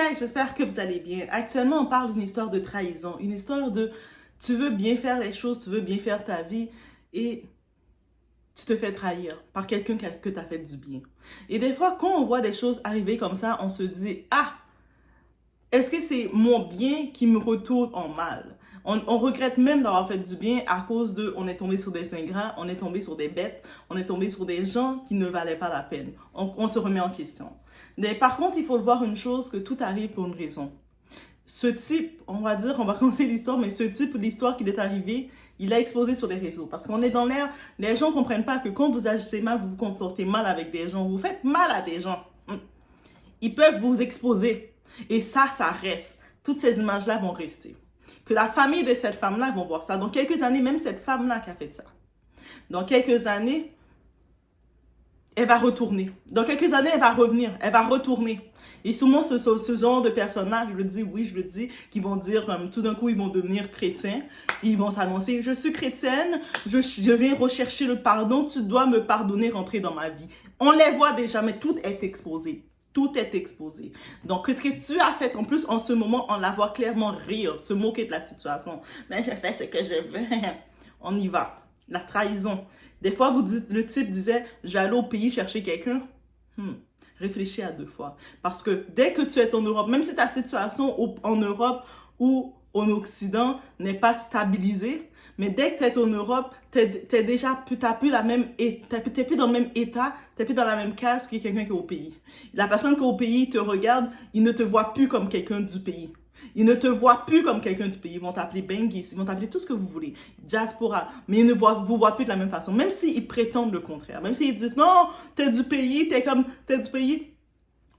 guys, j'espère que vous allez bien. Actuellement, on parle d'une histoire de trahison, une histoire de tu veux bien faire les choses, tu veux bien faire ta vie et tu te fais trahir par quelqu'un que tu as fait du bien. Et des fois, quand on voit des choses arriver comme ça, on se dit, ah, est-ce que c'est mon bien qui me retourne en mal? On regrette même d'avoir fait du bien à cause de, on est tombé sur des ingrats, on est tombé sur des bêtes, on est tombé sur des gens qui ne valaient pas la peine. On se remet en question. Mais par contre, il faut voir une chose, que tout arrive pour une raison. Ce type, on va dire, on va commencer l'histoire, mais ce type, l'histoire qu'il est arrivé, il a explosé sur les réseaux. Parce qu'on est dans l'ère, les gens ne comprennent pas que quand vous agissez mal, vous vous comportez mal avec des gens, vous faites mal à des gens. Ils peuvent vous exposer. Et ça reste. Toutes ces images-là vont rester. Que la famille de cette femme-là vont voir ça. Dans quelques années, même cette femme-là qui a fait ça. Dans quelques années, elle va retourner. Dans quelques années, elle va revenir. Elle va retourner. Et souvent, ce genre de personnages, je le dis, oui, je le dis, qui vont dire, tout d'un coup, ils vont devenir chrétiens. Ils vont s'annoncer, je suis chrétienne, je viens rechercher le pardon, tu dois me pardonner, rentrer dans ma vie. On les voit déjà, mais tout est exposé. Tout est exposé. Donc, ce que tu as fait, en plus, en ce moment, on la voit clairement rire, se moquer de la situation. Mais je fais ce que je veux. On y va. La trahison. Des fois, vous dites, le type disait, j'allais au pays chercher quelqu'un. Réfléchis à deux fois. Parce que dès que tu es en Europe, même si ta situation en Europe ou en Occident n'est pas stabilisée, mais dès que tu es en Europe, t'es déjà, t'as plus la même, t'es plus dans le même état, t'es plus dans la même case que quelqu'un qui est au pays. La personne qui est au pays te regarde, il ne te voit plus comme quelqu'un du pays. Ils ne te voient plus comme quelqu'un du pays. Ils vont t'appeler Bengis, ils vont t'appeler tout ce que vous voulez. Diaspora. Mais ils ne vous voient plus de la même façon. Même s'ils prétendent le contraire. Même s'ils disent non, t'es du pays, t'es du pays.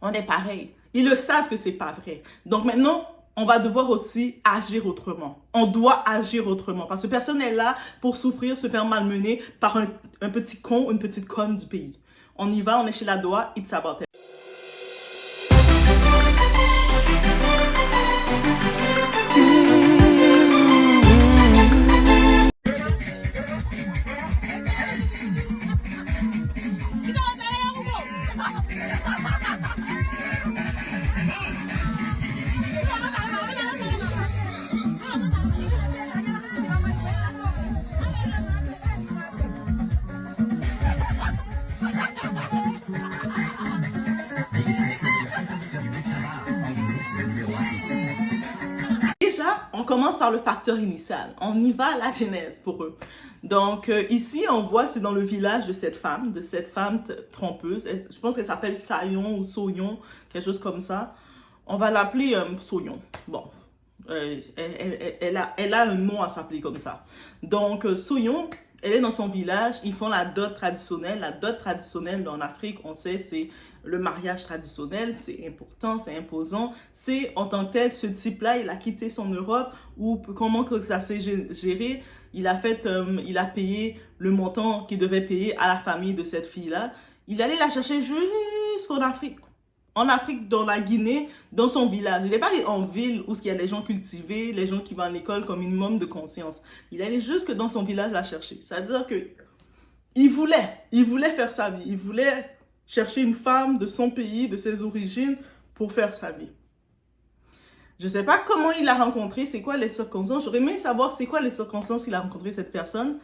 On est pareil. Ils le savent que c'est pas vrai. Donc maintenant, on va devoir aussi agir autrement. On doit agir autrement. Parce que personne n'est là pour souffrir, se faire malmener par un petit con ou une petite conne du pays. On y va, on est chez la Doha, it's about it. Déjà, on commence par le facteur initial. On y va à la genèse pour eux. Donc, ici, on voit, c'est dans le village de cette femme trompeuse. Je pense qu'elle s'appelle Sayon ou Soyon, quelque chose comme ça. On va l'appeler Soyon. Bon, elle a un nom à s'appeler comme ça. Donc, Soyon, elle est dans son village. Ils font la dot traditionnelle. La dot traditionnelle en Afrique, on sait, c'est le mariage traditionnel. C'est important, c'est imposant. C'est en tant que tel, ce type-là, il a quitté son Europe ou comment que ça s'est géré. Il a payé le montant qu'il devait payer à la famille de cette fille-là. Il allait la chercher jusqu'en Afrique. En Afrique, dans la Guinée, dans son village. Il n'est pas allé en ville où il y a les gens cultivés, les gens qui vont à l'école comme minimum de conscience. Il allait jusque dans son village la chercher. C'est-à-dire que il voulait faire sa vie. Il voulait chercher une femme de son pays, de ses origines, pour faire sa vie. Je ne sais pas comment il l'a rencontré, c'est quoi les circonstances. J'aurais aimé savoir c'est quoi les circonstances qu'il a rencontré cette personne.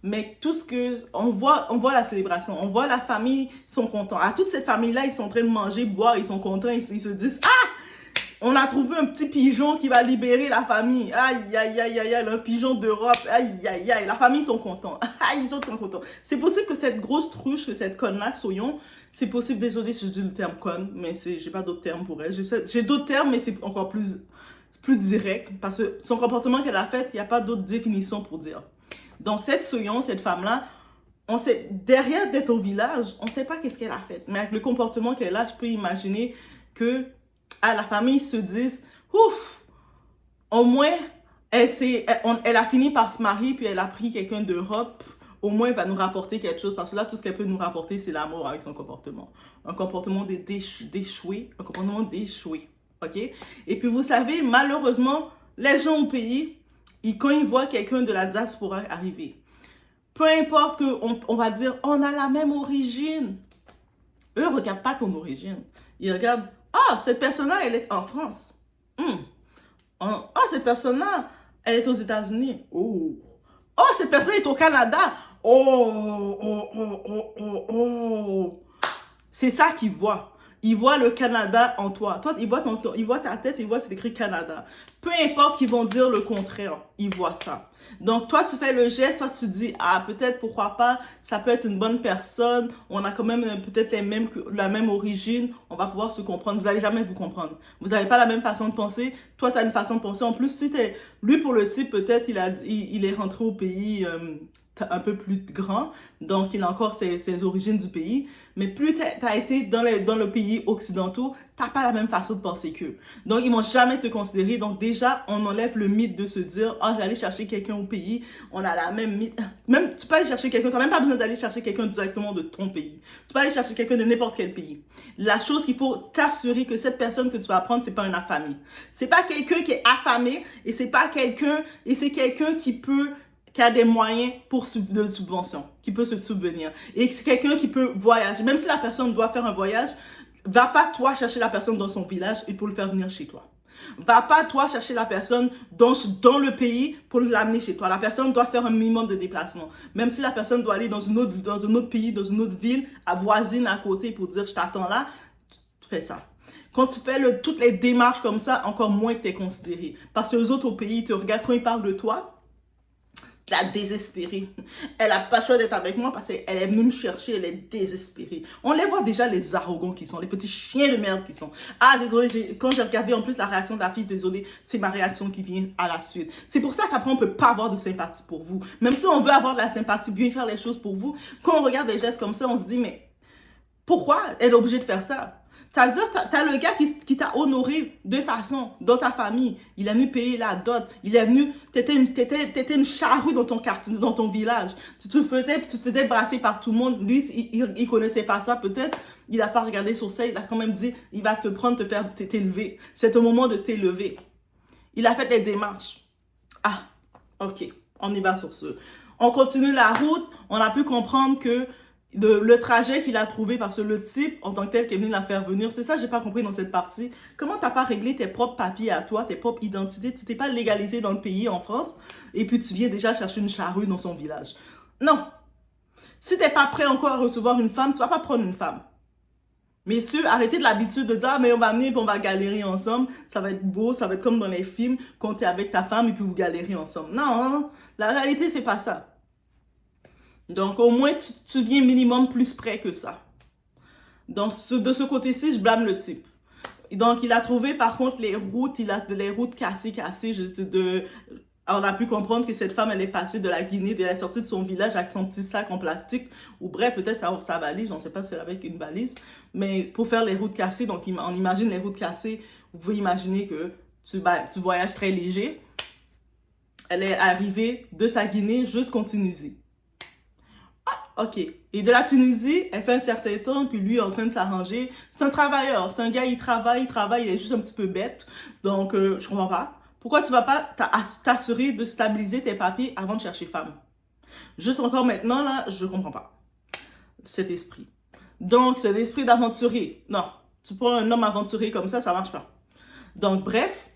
Mais tout ce que... On voit la célébration, on voit la famille, ils sont contents. À toute cette famille-là, ils sont en train de manger, boire, ils sont contents, ils se disent « Ah! On a trouvé un petit pigeon qui va libérer la famille. Aïe, aïe, aïe, aïe, aïe, un pigeon d'Europe. Aïe, aïe, aïe. La famille, ils sont contents. Ils sont contents. C'est possible que cette grosse truche, que cette conne-là, Soyon, c'est possible, désolé si je dis le terme conne, mais j'ai pas d'autres termes pour elle. J'ai d'autres termes, mais c'est encore plus direct. Parce que son comportement qu'elle a fait, il n'y a pas d'autre définition pour dire. Donc, cette Soyon, cette femme-là, on sait, derrière d'être au village, on ne sait pas qu'est-ce qu'elle a fait. Mais avec le comportement qu'elle a, je peux imaginer que la famille se dise, ouf, au moins, elle a fini par se marier, puis elle a pris quelqu'un d'Europe, au moins elle va nous rapporter quelque chose, parce que là, tout ce qu'elle peut nous rapporter, c'est l'amour avec son comportement. Un comportement d'échoué, un comportement d'échoué, ok? Et puis, vous savez, malheureusement, les gens au pays, quand ils voient quelqu'un de la diaspora arriver, peu importe qu'on va dire, on a la même origine. Eux ne regardent pas ton origine. Ils regardent, Ah, cette personne-là, elle est en France. Hmm. Ah, cette personne-là, elle est aux États-Unis. Oh. Oh, cette personne est au Canada. Oh, oh, oh, oh, oh, oh. C'est ça qu'il voit. Il voit le Canada en toi. Toi, il voit ta tête, il voit c'est écrit Canada. Peu importe qu'ils vont dire le contraire, il voit ça. Donc, toi, tu fais le geste, toi, tu dis, ah, peut-être, pourquoi pas, ça peut être une bonne personne, on a quand même peut-être la même origine, on va pouvoir se comprendre. Vous n'allez jamais vous comprendre. Vous n'avez pas la même façon de penser. Toi, tu as une façon de penser. En plus, si t'es, lui, pour le type, peut-être, il est rentré au pays un peu plus grand, donc il a encore ses origines du pays. Mais plus tu as été dans le pays occidentaux, tu n'as pas la même façon de penser qu'eux. Donc, ils ne vont jamais te considérer. Donc, déjà, on enlève le mythe de se dire, ah, oh, j'allais chercher quelqu'un au pays, on a la même mythe. Même, tu peux aller chercher quelqu'un, tu n'as même pas besoin d'aller chercher quelqu'un directement de ton pays. Tu peux aller chercher quelqu'un de n'importe quel pays. La chose qu'il faut t'assurer que cette personne que tu vas prendre, c'est pas un affamé. C'est pas quelqu'un qui est affamé et c'est pas quelqu'un, et c'est quelqu'un qui a des moyens de subvention, qui peut se subvenir. Et c'est quelqu'un qui peut voyager. Même si la personne doit faire un voyage, va pas toi chercher la personne dans son village et pour le faire venir chez toi. Va pas toi chercher la personne dans le pays pour l'amener chez toi. La personne doit faire un minimum de déplacement. Même si la personne doit aller dans un autre pays, dans une autre ville, à voisine à côté pour dire je t'attends là, tu fais ça. Quand tu fais toutes les démarches comme ça, encore moins tu es considéré. Parce que les autres au pays te regardent quand ils parlent de toi, la désespérée. Elle n'a pas le choix d'être avec moi parce qu'elle est venue me chercher, elle est désespérée. On les voit déjà, les arrogants qui sont, les petits chiens de merde qui sont. Ah, désolé, quand j'ai regardé en plus la réaction de la fille, désolé, c'est ma réaction qui vient à la suite. C'est pour ça qu'après, on ne peut pas avoir de sympathie pour vous. Même si on veut avoir de la sympathie, bien faire les choses pour vous, quand on regarde des gestes comme ça, on se dit, mais pourquoi elle est obligée de faire ça? C'est-à-dire, t'as le gars qui t'a honoré de façon dans ta famille. Il est venu payer la dot. Il est venu, t'étais une charrue dans ton quartier, dans ton village. Tu te faisais brasser par tout le monde. Lui, il connaissait pas ça. Peut-être, il n'a pas regardé sur ça. Il a quand même dit, il va te prendre, te faire t'élever. C'est au moment de t'élever. Il a fait les démarches. Ah, ok. On y va sur ce. On continue la route. On a pu comprendre que le trajet qu'il a trouvé, parce que le type, en tant que tel, qui est venu la faire venir, c'est ça que j'ai pas compris dans cette partie. Comment t'as pas réglé tes propres papiers à toi, tes propres identités, tu t'es pas légalisé dans le pays, en France, et puis tu viens déjà chercher une charrue dans son village. Non. Si t'es pas prêt encore à recevoir une femme, tu vas pas prendre une femme. Messieurs, arrêtez de l'habitude de dire, ah, mais on va venir et on va galérer ensemble, ça va être beau, ça va être comme dans les films, quand t'es avec ta femme et puis vous galérez ensemble. Non, la réalité, c'est pas ça. Donc, au moins, tu viens minimum plus près que ça. Donc, de ce côté-ci, je blâme le type. Donc, il a trouvé, par contre, les routes cassées, on a pu comprendre que cette femme, elle est passée de la Guinée, elle est sortie de son village avec son petit sac en plastique, ou bref, peut-être sa valise, on ne sait pas si c'est avec une valise, mais pour faire les routes cassées, donc on imagine les routes cassées, vous pouvez imaginer que tu voyages très léger. Elle est arrivée de sa Guinée jusqu'en Tunisie. Ok. Et de la Tunisie, elle fait un certain temps, puis lui est en train de s'arranger. C'est un travailleur. C'est un gars, il travaille, il est juste un petit peu bête. Donc, je comprends pas. Pourquoi tu vas pas t'assurer de stabiliser tes papiers avant de chercher femme? Juste encore maintenant, là, je comprends pas. Cet esprit. Donc, cet esprit d'aventurier. Non. Tu prends un homme aventurier comme ça marche pas. Donc, bref,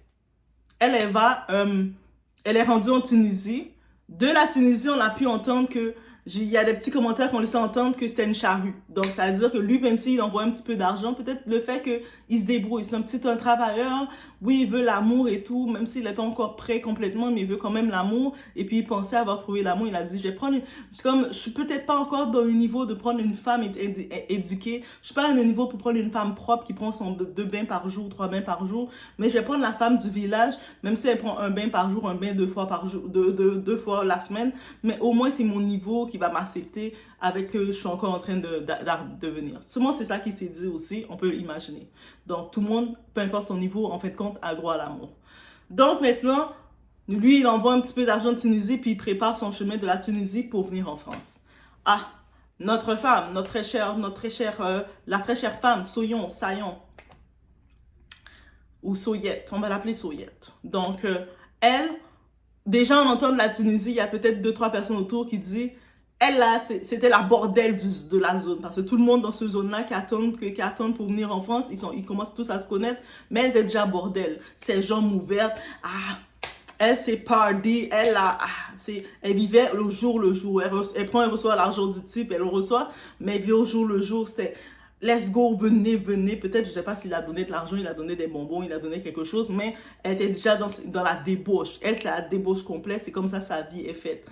elle est rendue en Tunisie. De la Tunisie, on a pu entendre que il y a des petits commentaires qu'on laissait entendre que c'était une charrue. Donc, ça veut dire que lui, même s'il envoie un petit peu d'argent, peut-être le fait qu'il se débrouille. C'est un travailleur. Oui, il veut l'amour et tout, même s'il n'est pas encore prêt complètement, mais il veut quand même l'amour. Et puis, il pensait avoir trouvé l'amour. Il a dit, je vais prendre je suis peut-être pas encore dans le niveau de prendre une femme éduquée. Je suis pas à un niveau pour prendre une femme propre qui prend son 2 bains par jour, 3 bains par jour. Mais je vais prendre la femme du village, même si elle prend un bain par jour, un bain 2 fois par jour, 2 fois la semaine. Mais au moins, c'est mon niveau qui va m'accepter avec que je suis encore en train de venir. Souvent, c'est ça qui s'est dit aussi, on peut imaginer. Donc, tout le monde, peu importe son niveau, en fin de compte, a le droit à l'amour. Donc, maintenant, lui, il envoie un petit peu d'argent de Tunisie, puis il prépare son chemin de la Tunisie pour venir en France. Ah, notre femme, la très chère femme, Sayon, ou Soyette, on va l'appeler Soyette. Donc, elle, déjà, on entend de la Tunisie, il y a peut-être 2-3 personnes autour qui disent Elle, là, c'était la bordel de la zone. Parce que tout le monde dans cette zone-là qui attendent pour venir en France, ils commencent tous à se connaître. Mais elle était déjà bordel. Ses jambes ouvertes. Ah, elle, c'est party. Elle, là, elle vivait le jour le jour. Elle reçoit l'argent du type, elle le reçoit. Mais elle vit au jour le jour. C'était let's go, venez, venez. Peut-être, je sais pas s'il a donné de l'argent, il a donné des bonbons, il a donné quelque chose. Mais elle était déjà dans la débauche. Elle, c'est la débauche complète. C'est comme ça sa vie est faite.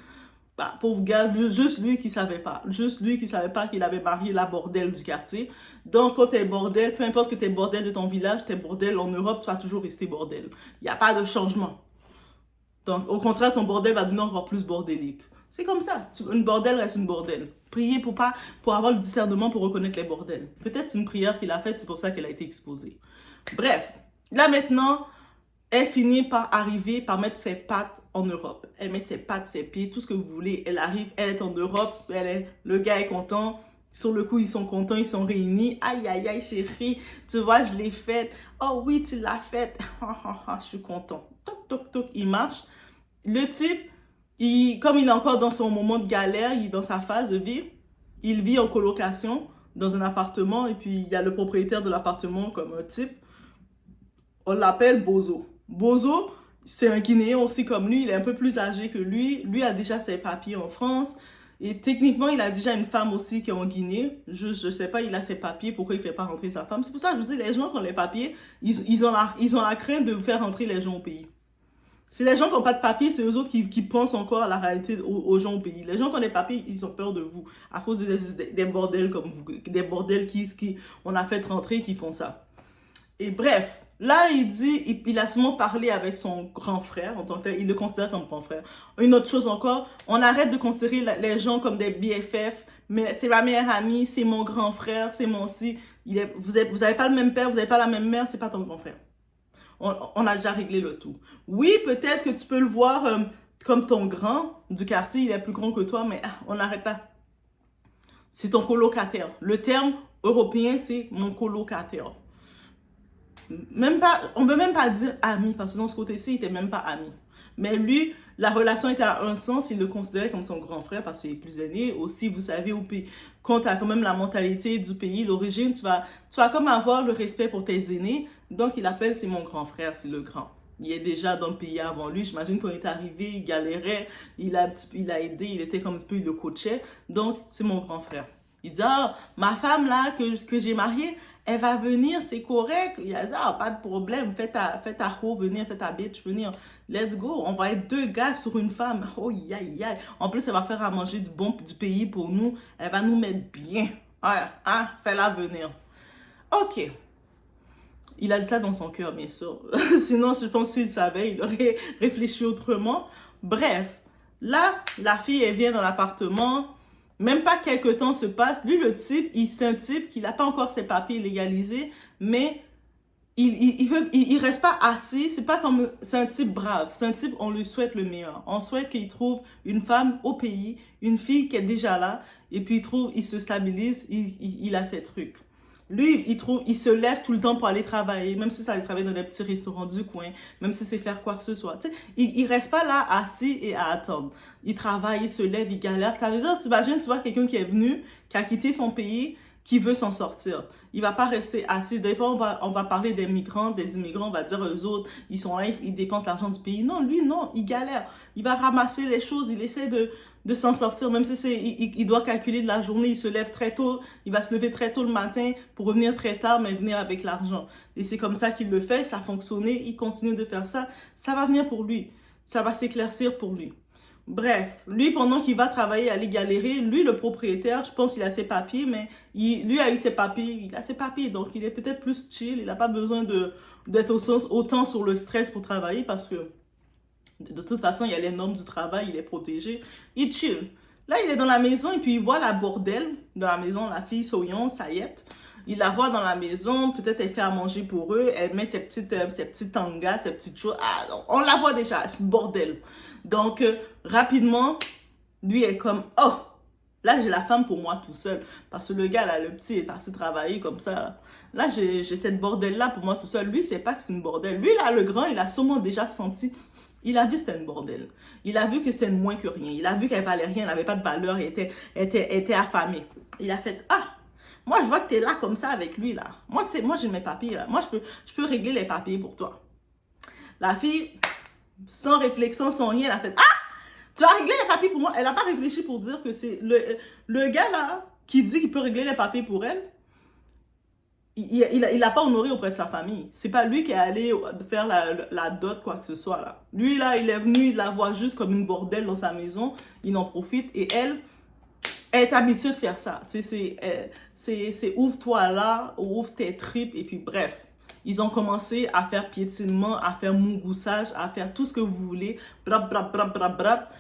Bah, pauvre gars, juste lui qui savait pas. Juste lui qui savait pas qu'il avait marié la bordel du quartier. Donc, quand t'es bordel, peu importe que t'es bordel de ton village, t'es bordel en Europe, tu vas toujours rester bordel. Il n'y a pas de changement. Donc, au contraire, ton bordel va devenir encore plus bordélique. C'est comme ça. Une bordel reste une bordel. Priez pour avoir le discernement pour reconnaître les bordels. Peut-être c'est une prière qu'il a faite, c'est pour ça qu'elle a été exposée. Bref, là maintenant, elle finit par arriver, par mettre ses pattes en Europe. Elle met ses pattes, ses pieds, tout ce que vous voulez. Elle arrive, elle est en Europe, le gars est content. Sur le coup, ils sont contents, ils sont réunis. Aïe, aïe, aïe, chérie, tu vois, je l'ai faite. Oh oui, tu l'as faite. Je suis content. Toc, toc, toc, il marche. Le type, comme il est encore dans son moment de galère, il est dans sa phase de vie, il vit en colocation dans un appartement et puis il y a le propriétaire de l'appartement comme un type. On l'appelle Bozo. Bozo, c'est un Guinéen aussi comme lui, il est un peu plus âgé que lui. Lui a déjà ses papiers en France. Et techniquement, il a déjà une femme aussi qui est en Guinée. Je sais pas, il a ses papiers, pourquoi il fait pas rentrer sa femme. C'est pour ça que je vous dis, les gens qui ont les papiers, ils ont la crainte de faire rentrer les gens au pays. C'est les gens qui n'ont pas de papiers, c'est eux autres qui pensent encore à la réalité aux gens au pays. Les gens qui ont des papiers, ils ont peur de vous à cause des bordels comme vous, des bordels on a fait rentrer qui font ça. Et bref, là, il dit, il a souvent parlé avec son grand frère, en tant que tel, il le considère comme grand frère. Une autre chose encore, on arrête de considérer les gens comme des BFF, mais c'est ma meilleure amie, c'est mon grand frère, c'est mon si. Vous n'avez pas le même père, vous n'avez pas la même mère, c'est pas ton grand frère. On a déjà réglé le tout. Oui, peut-être que tu peux le voir comme ton grand du quartier, il est plus grand que toi, mais on arrête là. C'est ton colocataire. Le terme européen, c'est mon colocataire. Même pas, on ne peut même pas dire ami, parce que dans ce côté-ci, il n'était même pas ami. Mais lui, la relation était à un sens, il le considérait comme son grand frère parce qu'il est plus aîné. Aussi, vous savez, au pays, quand tu as quand même la mentalité du pays, l'origine, tu vas comme avoir le respect pour tes aînés. Donc, il appelle, c'est mon grand frère, c'est le grand. Il est déjà dans le pays avant lui. J'imagine quand il est arrivé, il galérait, il a aidé, il était comme un petit peu, il le coachait. Donc, c'est mon grand frère. Il dit, ma femme là, que j'ai mariée, elle va venir, c'est correct. Il a dit, pas de problème, fais ta ho venir, fais ta bitch venir. Let's go. On va être deux gars sur une femme. Oh, aïe, aïe. En plus, elle va faire à manger du bon du pays pour nous. Elle va nous mettre bien. Fais-la venir. Ok. Il a dit ça dans son cœur, bien sûr. Sinon, je pense qu'il savait, il aurait réfléchi autrement. Bref, là, la fille, elle vient dans l'appartement. Même pas quelques temps se passe. Lui, le type, c'est un type qui n'a pas encore ses papiers légalisés, mais il reste pas assez. C'est un type brave. C'est un type, on lui souhaite le meilleur. On souhaite qu'il trouve une femme au pays, une fille qui est déjà là, et puis il se stabilise, il a ses trucs. Lui, il se lève tout le temps pour aller travailler, même si ça allait travailler dans des petits restaurants du coin, même si c'est faire quoi que ce soit. Tu sais, il reste pas là assis et à attendre. Il travaille, il se lève, il galère. Ça veut dire, t'imagines, tu vois quelqu'un qui est venu, qui a quitté son pays, qui veut s'en sortir. Il va pas rester assis. Des fois, on va parler des migrants, des immigrants, on va dire eux autres, ils sont là, ils dépensent l'argent du pays. Non, lui, non, il galère. Il va ramasser les choses, il essaie de s'en sortir, même si il doit calculer de la journée, il se lève très tôt, il va se lever très tôt le matin pour revenir très tard, mais venir avec l'argent. Et c'est comme ça qu'il le fait, ça a fonctionné, il continue de faire ça, ça va venir pour lui, ça va s'éclaircir pour lui. Bref, lui, pendant qu'il va travailler, aller galérer, lui, le propriétaire, je pense qu'il a ses papiers, mais lui a eu ses papiers, il a ses papiers, donc il est peut-être plus chill, il n'a pas besoin d'être autant sur le stress pour travailler parce que de toute façon, il y a les normes du travail, il est protégé, il chill. Là, il est dans la maison et puis il voit la bordel dans la maison, la fille Soyon, Sayette. Il la voit dans la maison, peut-être elle fait à manger pour eux, elle met ses petites tangas, ses petites choses. On la voit déjà, c'est le bordel. Donc, rapidement, lui est comme, là, j'ai la femme pour moi tout seul. Parce que le gars, là, le petit, est parti travailler comme ça. Là, j'ai cette bordel-là pour moi tout seul. Lui, c'est pas que c'est une bordel. Lui, là, le grand, il a sûrement déjà senti. Il a vu que c'était une bordel. Il a vu que c'était moins que rien. Il a vu qu'elle valait rien, elle n'avait pas de valeur, elle était affamée. Il a fait, ah, moi je vois que tu es là comme ça avec lui là. Moi, tu sais, moi j'ai mes papiers là. Moi je peux régler les papiers pour toi. La fille, sans réflexion, sans rien, elle a fait, ah, tu vas régler les papiers pour moi. Elle n'a pas réfléchi pour dire que c'est le gars là qui dit qu'il peut régler les papiers pour elle. Il a pas honoré auprès de sa famille. C'est pas lui qui est allé faire la dot, quoi que ce soit, là. Lui, là, il est venu, il la voit juste comme une bordelle dans sa maison. Il en profite. Et elle est habituée de faire ça. Tu sais, c'est ouvre-toi là, ouvre tes tripes, et puis bref. Ils ont commencé à faire piétinement, à faire mougoussage, à faire tout ce que vous voulez. Brap, brap, brap, brap, brap.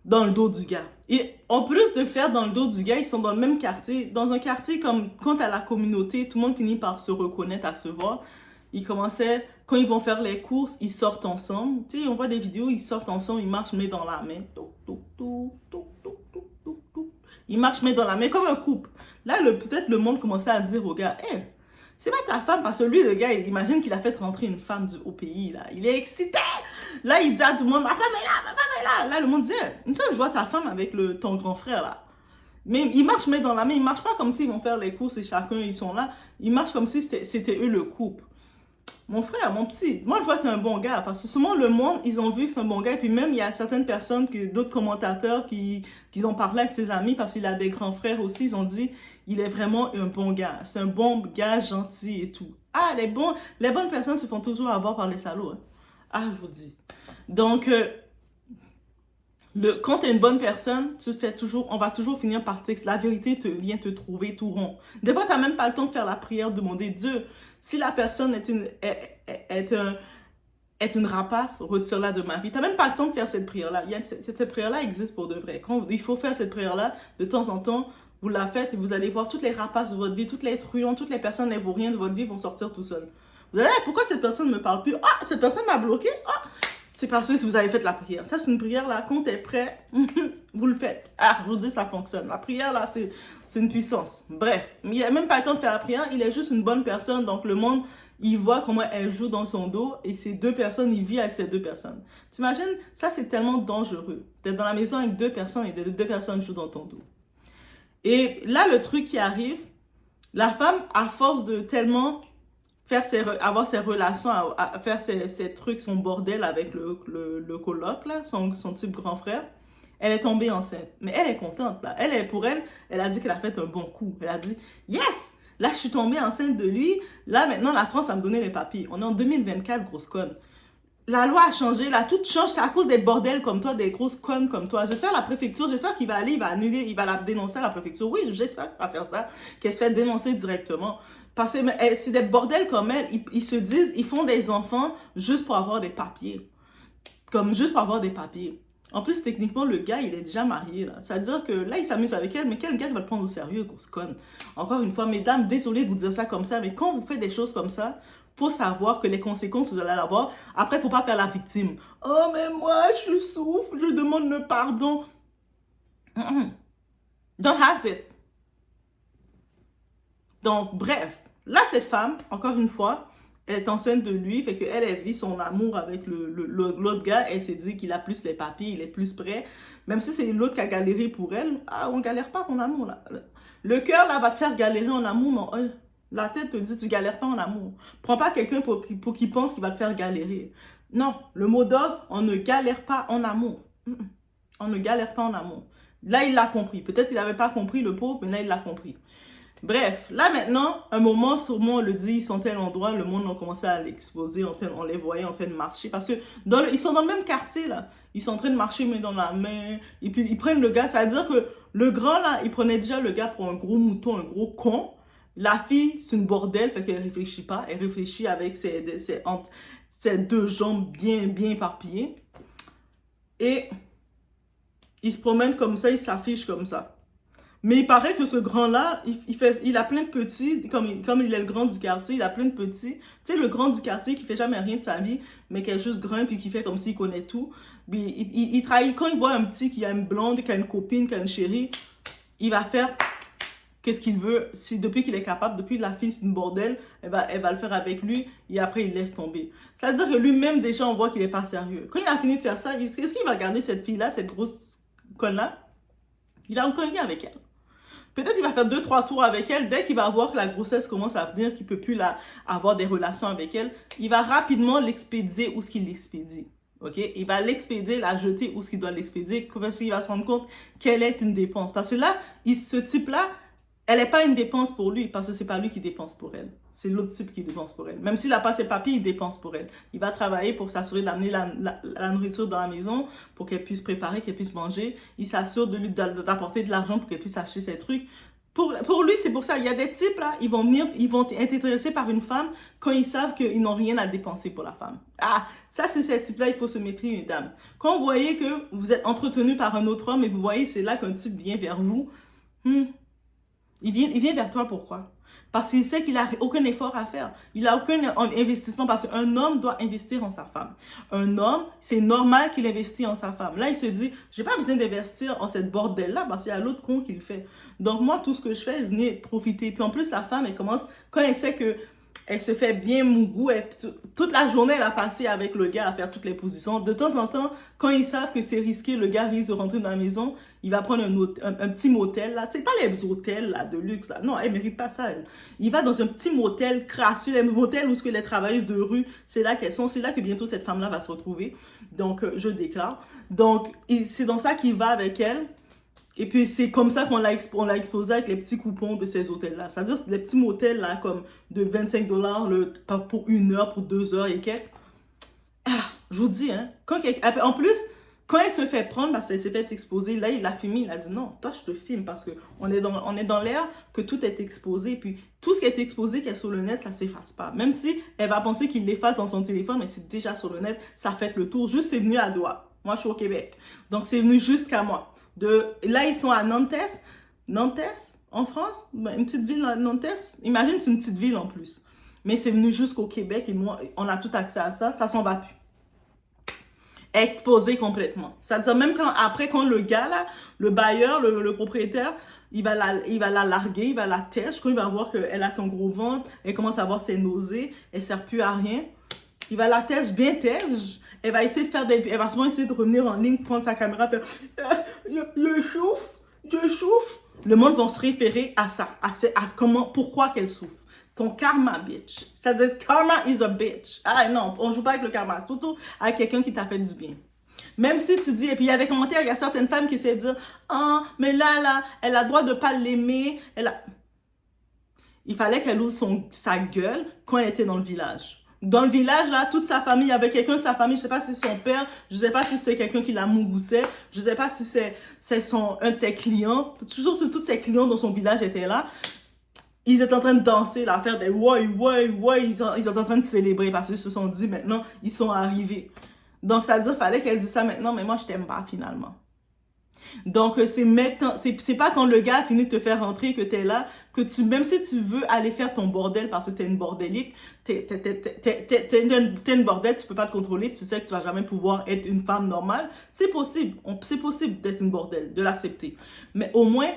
Dans le dos du gars. Et en plus de faire dans le dos du gars, ils sont dans le même quartier. Dans un quartier comme quand à la communauté, tout le monde finit par se reconnaître, à se voir. Ils commençaient, quand ils vont faire les courses, ils sortent ensemble. Tu sais, on voit des vidéos, ils sortent ensemble, ils marchent main dans la main. Ils marchent main dans la main comme un couple. Là, peut-être le monde commençait à dire au gars, hey, c'est pas ta femme, parce que lui, le gars, il imagine qu'il a fait rentrer une femme au pays, là. Il est excité. Là, il dit à tout le monde, ma femme est là, ma femme est là. Là, le monde dit, une fois, je vois ta femme avec ton grand frère, là. Mais ils marchent main dans la main. Ils marchent pas comme s'ils vont faire les courses et chacun, ils sont là. Ils marchent comme si c'était eux le couple. Mon frère, mon petit, moi, je vois que t'es un bon gars. Parce que souvent, le monde, ils ont vu que c'est un bon gars. Et puis même, il y a certaines personnes, d'autres commentateurs qui ont parlé avec ses amis parce qu'il a des grands frères aussi. Ils ont dit, il est vraiment un bon gars. C'est un bon gars gentil et tout. Ah, les bonnes personnes se font toujours avoir par les salauds. Hein. Ah, je vous dis. Donc, quand tu es une bonne personne, on va toujours finir par texte. La vérité vient te trouver tout rond. Des fois, tu n'as même pas le temps de faire la prière, demander Dieu. Si la personne est une rapace, retire-la de ma vie. Tu n'as même pas le temps de faire cette prière-là. Cette prière-là existe pour de vrai. Quand il faut faire cette prière-là, de temps en temps, vous la faites et vous allez voir toutes les rapaces de votre vie, toutes les truands, toutes les personnes les vauriens de votre vie vont sortir tout seuls. Vous allez, pourquoi cette personne ne me parle plus? Ah, cette personne m'a bloqué. Ah, c'est parce que si vous avez fait la prière. Ça, c'est une prière, là, quand tu es prêt, vous le faites. Ah, je vous dis, ça fonctionne. La prière, là, c'est une puissance. Bref, il n'a même pas le temps de faire la prière. Il est juste une bonne personne. Donc, le monde, il voit comment elle joue dans son dos. Et ces deux personnes, il vit avec ces deux personnes. T'imagines? Ça, c'est tellement dangereux. D'être dans la maison avec deux personnes et deux personnes jouent dans ton dos. Et là, le truc qui arrive, la femme, à force de tellement avoir ses relations, à faire ses trucs, son bordel avec le coloc, là, son type grand frère, elle est tombée enceinte. Mais elle est contente, là. Pour elle, elle a dit qu'elle a fait un bon coup. Elle a dit, yes! Là, je suis tombée enceinte de lui. Là, maintenant, la France va me donner les papiers. On est en 2024, grosse conne. La loi a changé, là, tout change, c'est à cause des bordels comme toi, des grosses connes comme toi. J'espère la préfecture, j'espère qu'il va aller, il va annuler, il va la dénoncer à la préfecture. Oui, j'espère qu'il va faire ça, qu'elle se fait dénoncer directement. Parce que c'est des bordels comme elle, ils se disent, ils font des enfants juste pour avoir des papiers. Comme juste pour avoir des papiers. En plus, techniquement, le gars, il est déjà marié, là. C'est-à-dire que là, il s'amuse avec elle, mais quel gars qui va le prendre au sérieux, grosse conne? Encore une fois, mesdames, désolé de vous dire ça comme ça, mais quand vous faites des choses comme ça, faut savoir que les conséquences, vous allez l'avoir. Après, faut pas faire la victime. Oh, mais moi, je souffre, je demande le pardon. Don't have it. Donc, bref. Là, cette femme, encore une fois, elle est enceinte de lui, fait qu'elle, elle vit son amour avec l'autre gars. Elle s'est dit qu'il a plus les papiers, il est plus prêt. Même si c'est l'autre qui a galéré pour elle, ah, on galère pas en amour, là. Le cœur, là, va te faire galérer en amour, non. La tête te dit, tu galères pas en amour. Prends pas quelqu'un pour qu'il pense qu'il va te faire galérer. Non, le mot d'ordre, on ne galère pas en amour. On ne galère pas en amour. Là, il l'a compris. Peut-être qu'il n'avait pas compris, le pauvre, mais là, il l'a compris. Bref, là maintenant, un moment, sûrement on le dit, ils sont à tel endroit, le monde a commencé à l'exposer, on les voyait en train de marcher. Parce que ils sont dans le même quartier, là. Ils sont en train de marcher, main dans la main. Et puis, ils prennent le gars. Ça veut dire que le grand, là, il prenait déjà le gars pour un gros mouton, un gros con. La fille, c'est une bordelle, fait qu'elle réfléchit pas. Elle réfléchit avec ses deux jambes bien éparpillées. Et il se promène comme ça, il s'affiche comme ça. Mais il paraît que ce grand-là, il a plein de petits, comme il est le grand du quartier, il a plein de petits. Tu sais, le grand du quartier qui fait jamais rien de sa vie, mais qui est juste grand, puis qui fait comme s'il connaît tout. Puis il trahit, quand il voit un petit qui a une blonde, qui a une copine, qui a une chérie, il va faire qu'est-ce qu'il veut, si depuis qu'il est capable, depuis la fille c'est une bordel, elle va le faire avec lui et après il laisse tomber. Ça veut dire que lui-même déjà on voit qu'il est pas sérieux. Quand il a fini de faire ça, est-ce qu'il va garder cette fille-là, cette grosse conne-là? Il a aucun lien avec elle. Peut-être qu'il va faire 2-3 tours avec elle. Dès qu'il va voir que la grossesse commence à venir, qu'il ne peut plus avoir des relations avec elle, il va rapidement l'expédier où ce qu'il l'expédie. Ok? Il va l'expédier, la jeter où ce qu'il doit l'expédier, parce qu'il va se rendre compte qu'elle est une dépense. Parce que là, ce type-là, elle n'est pas une dépense pour lui, parce que ce n'est pas lui qui dépense pour elle. C'est l'autre type qui dépense pour elle. Même s'il n'a pas ses papiers, il dépense pour elle. Il va travailler pour s'assurer d'amener la nourriture dans la maison, pour qu'elle puisse préparer, qu'elle puisse manger. Il s'assure d'apporter de l'argent pour qu'elle puisse acheter ses trucs. Pour lui, c'est pour ça. Il y a des types, là, ils vont être intéressés par une femme quand ils savent qu'ils n'ont rien à dépenser pour la femme. Ah, ça, c'est ces types-là, il faut se méfier, mesdames. Quand vous voyez que vous êtes entretenu par un autre homme et vous voyez c'est là qu'un type vient vers vous, il vient vers toi, pourquoi? Parce qu'il sait qu'il n'a aucun effort à faire. Il n'a aucun investissement parce qu'un homme doit investir en sa femme. Un homme, c'est normal qu'il investisse en sa femme. Là, il se dit, j'ai pas besoin d'investir en cette bordel-là parce qu'il y a l'autre con qui le fait. Donc moi, tout ce que je fais, je venais profiter. Puis en plus, la femme, elle commence, quand elle sait que elle se fait bien mougou, toute la journée, elle a passé avec le gars à faire toutes les positions. De temps en temps, quand ils savent que c'est risqué, le gars risque de rentrer dans la maison, il va prendre un petit motel, là. Tu sais, pas les hôtels, là, de luxe, là. Non, elle ne mérite pas ça, elle. Il va dans un petit motel crasseux, les motels où les travailleuses de rue, c'est là qu'elles sont. C'est là que bientôt cette femme-là va se retrouver. Donc, je déclare. Donc, c'est dans ça qu'il va avec elle. Et puis, c'est comme ça qu'on l'a exposé avec les petits coupons de ces hôtels-là. C'est-à-dire, les petits motels, là, comme de 25 $ pour 1 heure, pour 2 heures et quelques. Ah, je vous dis, hein. En plus, quand elle se fait prendre, parce qu'elle s'est fait exposer, là, il a filmé, il a dit non, toi, je te filme parce qu'on est dans l'ère que tout est exposé. Puis, tout ce qui est exposé, qui est sur le net, ça ne s'efface pas. Même si elle va penser qu'il l'efface dans son téléphone, mais c'est déjà sur le net, ça fait le tour. Juste, c'est venu à Doha. Moi, je suis au Québec. Donc, c'est venu jusqu'à moi. Là, ils sont à Nantes, en France, une petite ville à Nantes. Imagine, c'est une petite ville en plus. Mais c'est venu jusqu'au Québec et moi, on a tout accès à ça, ça s'en va plus. Exposé complètement. C'est-à-dire, même quand le gars, là, le bailleur, le propriétaire, il va la larguer, il va la têche, quand il va voir qu'elle a son gros ventre, elle commence à avoir ses nausées, elle ne sert plus à rien, il va la têche bien têche. Elle va essayer elle va souvent essayer de revenir en ligne, prendre sa caméra, faire je souffre. Le monde va se référer à ça, pourquoi qu'elle souffre. Ton karma, bitch. Ça veut dire karma is a bitch. Ah non, on joue pas avec le karma, surtout avec quelqu'un qui t'a fait du bien. Même si tu dis, et puis il y a des commentaires, il y a certaines femmes qui essaient de dire, ah, mais là, elle a le droit de pas l'aimer. Il fallait qu'elle ouvre sa gueule quand elle était dans le village. Dans le village, là, toute sa famille, il y avait quelqu'un de sa famille, je ne sais pas si c'est son père, je ne sais pas si c'était quelqu'un qui la mougoussait, je ne sais pas si c'est un de ses clients. Toujours tous ses clients dans son village étaient là. Ils étaient en train de danser, là, faire des ouais, ils étaient en train de célébrer parce qu'ils se sont dit maintenant, ils sont arrivés. Donc, ça veut dire qu'il fallait qu'elle dise ça maintenant, mais moi, je t'aime pas finalement. Donc, c'est pas quand le gars a fini de te faire rentrer que t'es là, même si tu veux aller faire ton bordel parce que t'es une bordélique, t'es une bordel, tu peux pas te contrôler, tu sais que tu vas jamais pouvoir être une femme normale. C'est possible d'être une bordel, de l'accepter. Mais au moins,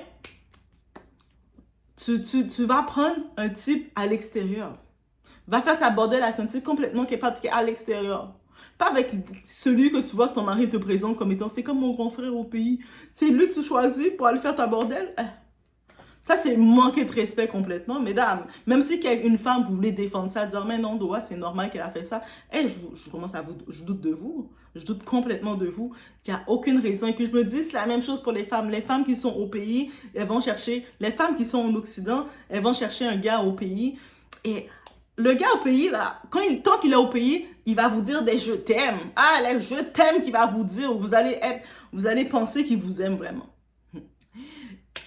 tu vas prendre un type à l'extérieur. Va faire ta bordel avec un type complètement qui est à l'extérieur. Pas avec celui que tu vois que ton mari te présente comme étant, c'est comme mon grand frère au pays. C'est lui que tu choisis pour aller faire ta bordel. Ça, c'est manquer de respect complètement, mesdames. Même si une femme, vous voulez défendre ça, dire, mais non, Doha, c'est normal qu'elle a fait ça. Je doute de vous. Je doute complètement de vous. Il n'y a aucune raison. Et puis, je me dis, c'est la même chose pour les femmes. Les femmes qui sont au pays, les femmes qui sont en Occident, elles vont chercher un gars au pays. Et le gars au pays, là, tant qu'il est au pays, il va vous dire des je t'aime. Ah, les je t'aime qu'il va vous dire. Vous allez penser qu'il vous aime vraiment.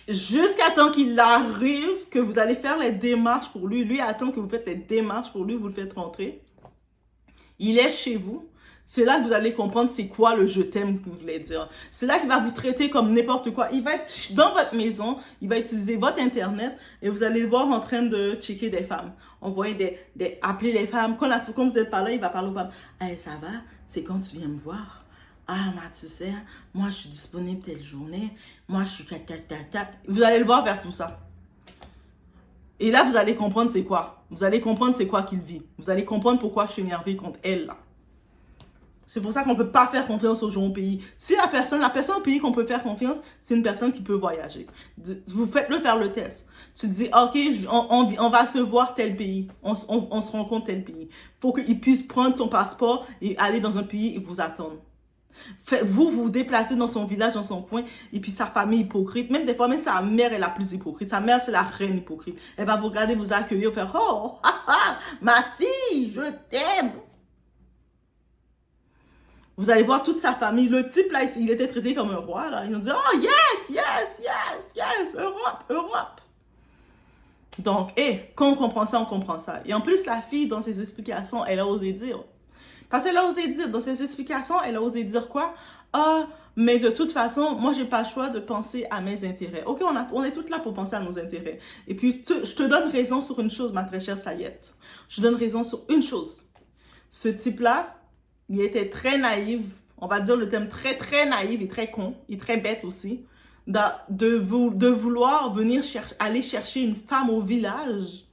Jusqu'à temps qu'il arrive, que vous allez faire les démarches pour lui. Lui attend que vous faites les démarches pour lui, vous le faites rentrer. Il est chez vous. C'est là que vous allez comprendre c'est quoi le je t'aime que vous voulez dire. C'est là qu'il va vous traiter comme n'importe quoi. Il va être dans votre maison, il va utiliser votre internet et vous allez le voir en train de checker des femmes. Envoyer appeler les femmes. Quand vous êtes par là, il va parler aux femmes. Hey, ça va? C'est quand tu viens me voir? Ah, mais tu sais, moi je suis disponible telle journée. Moi je suis Vous allez le voir faire tout ça. Et là, vous allez comprendre c'est quoi. Vous allez comprendre c'est quoi qu'il vit. Vous allez comprendre pourquoi je suis énervée contre elle, là. C'est pour ça qu'on ne peut pas faire confiance aux gens au pays. Si la personne au pays qu'on peut faire confiance, c'est une personne qui peut voyager. Vous faites-le faire le test. Tu te dis, OK, on va se voir tel pays. On se rencontre tel pays. Pour qu'il puisse prendre son passeport et aller dans un pays et vous attendre. Vous vous déplacez dans son village, dans son coin, et puis sa famille hypocrite. Même des fois, même sa mère est la plus hypocrite. Sa mère, c'est la reine hypocrite. Elle va vous regarder, vous accueillir, faire, oh, ma fille, je t'aime. Vous allez voir toute sa famille. Le type, là, il était traité comme un roi. Là. Ils ont dit, oh, yes, yes, yes, yes, Europe, Europe. Donc, quand on comprend ça, on comprend ça. Et en plus, la fille, dans ses explications, elle a osé dire. Parce qu'elle a osé dire, dans ses explications, elle a osé dire quoi? Ah, mais de toute façon, moi, j'ai pas le choix de penser à mes intérêts. OK, on est toutes là pour penser à nos intérêts. Et puis, je te donne raison sur une chose, ma très chère Sayette. Je te donne raison sur une chose. Ce type-là, il était très naïf, on va dire le terme très, très naïf et très con, et très bête aussi, de vouloir venir aller chercher une femme au village,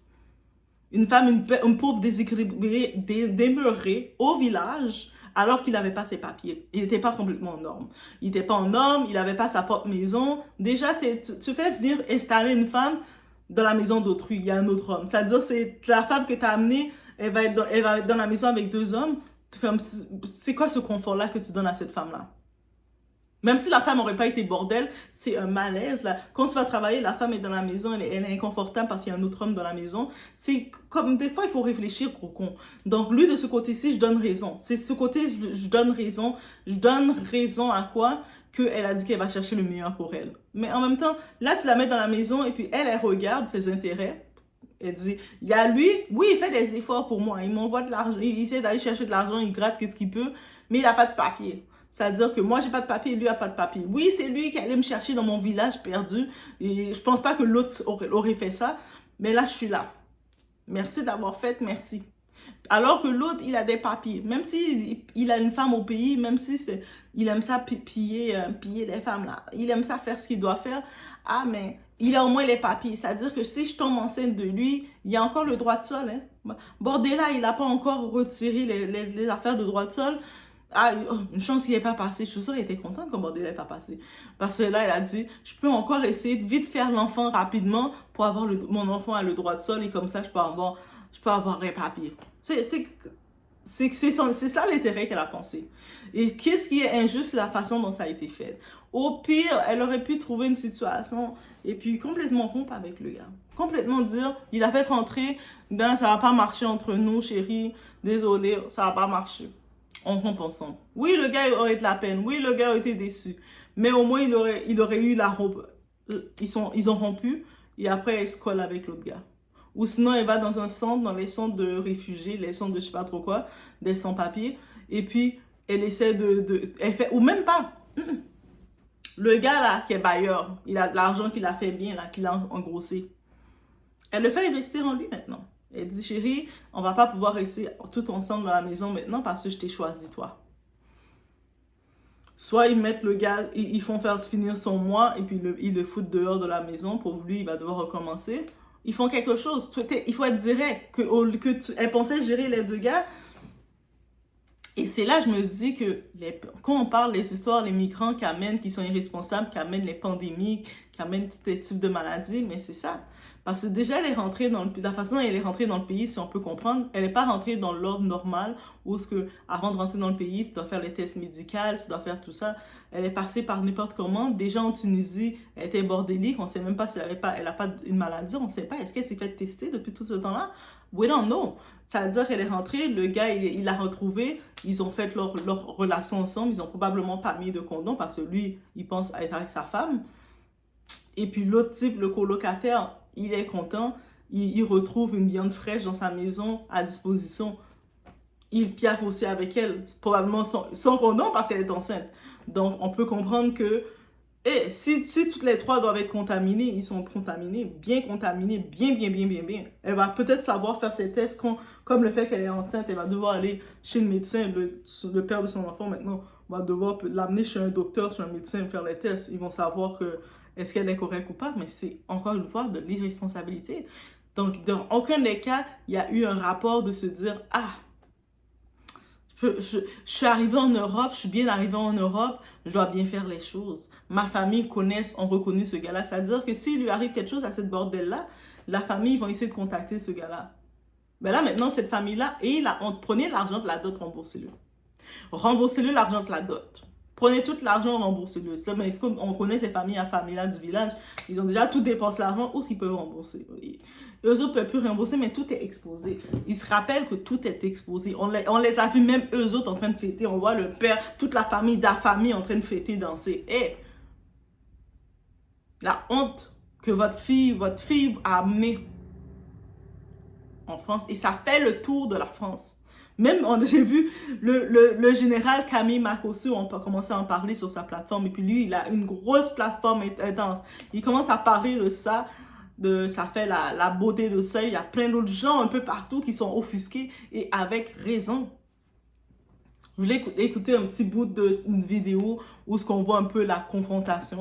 une femme, une pauvre déséquilibrée, demeurée au village, alors qu'il n'avait pas ses papiers. Il n'était pas complètement en norme. Il n'était pas en norme, il n'avait pas sa propre maison. Déjà, tu fais venir installer une femme dans la maison d'autrui, il y a un autre homme. C'est-à-dire, c'est la femme que tu as amenée, elle va être dans la maison avec deux hommes. C'est quoi ce confort-là que tu donnes à cette femme-là? Même si la femme n'aurait pas été bordel, c'est un malaise. Là. Quand tu vas travailler, la femme est dans la maison, elle est inconfortable parce qu'il y a un autre homme dans la maison. C'est comme des fois, il faut réfléchir, gros con. Donc, lui, de ce côté-ci, je donne raison. C'est ce côté, je donne raison. Je donne raison à quoi? Qu'elle a dit qu'elle va chercher le meilleur pour elle. Mais en même temps, là, tu la mets dans la maison et puis elle regarde ses intérêts. Elle dit, il y a lui, oui, il fait des efforts pour moi. Il m'envoie de l'argent, il essaie d'aller chercher de l'argent, il gratte qu'est-ce qu'il peut, mais il n'a pas de papier. C'est-à-dire que moi, j'ai pas de papier, lui n'a pas de papier. Oui, c'est lui qui allait me chercher dans mon village perdu. Et je pense pas que l'autre aurait fait ça. Mais là, je suis là. Merci d'avoir fait, merci. Alors que l'autre, il a des papiers. Même s'il a une femme au pays, même si il aime ça piller les femmes là. Il aime ça faire ce qu'il doit faire. Ah, mais il a au moins les papiers. C'est-à-dire que si je tombe enceinte de lui, il y a encore le droit de sol. Hein. Bordella, il n'a pas encore retiré les affaires de droit de sol. Ah, une chance qu'il n'ait pas passé. Je suis sûre qu'il était content quand Bordella n'est pas passé. Parce que là, il a dit, je peux encore essayer de vite faire l'enfant rapidement pour avoir mon enfant a le droit de sol et comme ça, je peux avoir les papiers. C'est ça l'intérêt qu'elle a pensé. Et qu'est-ce qui est injuste, la façon dont ça a été fait. Au pire, elle aurait pu trouver une situation et puis complètement rompre avec le gars. Complètement dire, il a fait rentrer, ben ça va pas marcher entre nous, chérie, désolé, ça va pas marcher. On rompt ensemble. Oui, le gars aurait de la peine. Oui, le gars aurait été déçu. Mais au moins, il aurait eu la robe. Ils ont rompu et après, il se colle avec l'autre gars. Ou sinon, elle va dans un centre, dans les centres de réfugiés, les centres de je sais pas trop quoi, des sans-papiers. Et puis, elle essaie elle fait, ou même pas. Le gars là, qui est bailleur, il a de l'argent qu'il a fait bien, là, qu'il a engrossé. Elle le fait investir en lui maintenant. Elle dit, chérie, on va pas pouvoir rester tout ensemble dans la maison maintenant parce que je t'ai choisi, toi. Soit ils mettent le gars, ils font faire finir son mois et puis ils le foutent dehors de la maison. Pour lui, il va devoir recommencer. Ils font quelque chose. Il faut être direct. Elle pensait gérer les deux gars. Et c'est là je me dis que quand on parle des histoires, les migrants qui sont irresponsables, qui amènent les pandémies, qui amènent tous les types de maladies, mais c'est ça. Parce que déjà, elle est rentrée la façon dont elle est rentrée dans le pays, si on peut comprendre, elle n'est pas rentrée dans l'ordre normal où avant de rentrer dans le pays, tu dois faire les tests médicaux, tu dois faire tout ça. Elle est passée par n'importe comment. Déjà en Tunisie, elle était bordélique. On ne sait même pas si elle n'a pas une maladie. On ne sait pas. Est-ce qu'elle s'est fait tester depuis tout ce temps-là? We don't know. Ça veut dire qu'elle est rentrée, le gars, il l'a retrouvée. Ils ont fait leur relation ensemble. Ils n'ont probablement pas mis de condom parce que lui, il pense être avec sa femme. Et puis l'autre type, le colocataire, il est content. Il retrouve une viande fraîche dans sa maison à disposition. Il piaffe aussi avec elle, probablement sans condom parce qu'elle est enceinte. Donc, on peut comprendre que si toutes les trois doivent être contaminées, ils sont contaminés, bien, bien. Elle va peut-être savoir faire ses tests comme le fait qu'elle est enceinte. Elle va devoir aller chez le médecin, le père de son enfant maintenant va devoir l'amener chez un docteur, chez un médecin, faire les tests. Ils vont savoir est-ce qu'elle est correcte ou pas, mais c'est encore une fois de l'irresponsabilité. Donc, dans aucun des cas, il y a eu un rapport de se dire, ah, je suis arrivée en Europe, je suis bien arrivée en Europe, je dois bien faire les choses. Ma famille ont reconnu ce gars-là. C'est-à-dire que s'il lui arrive quelque chose à cette bordel-là, la famille va essayer de contacter ce gars-là. Mais là, maintenant, cette famille-là, et la honte, prenez l'argent de la dot, remboursez-le. Remboursez-le l'argent de la dot. Prenez tout l'argent, remboursez-le. Mais est-ce qu'on connaît ces familles à famille-là du village? Ils ont déjà tout dépensé l'argent, où est-ce qu'ils peuvent rembourser? Eux autres ne peuvent plus rembourser, mais tout est exposé. Ils se rappellent que tout est exposé. On les a vus même eux autres en train de fêter. On voit le père, toute la famille en train de fêter, danser. Et la honte que votre fille a amenée en France. Et ça fait le tour de la France. Même, j'ai vu le général Camille Makosso, on peut commencer à en parler sur sa plateforme. Et puis lui, il a une grosse plateforme intense. Il commence à parler de ça. Ça fait la beauté de ça. Il y a plein d'autres gens un peu partout qui sont offusqués et avec raison. Je voulais écouter un petit bout d'une vidéo où ce qu'on voit un peu la confrontation.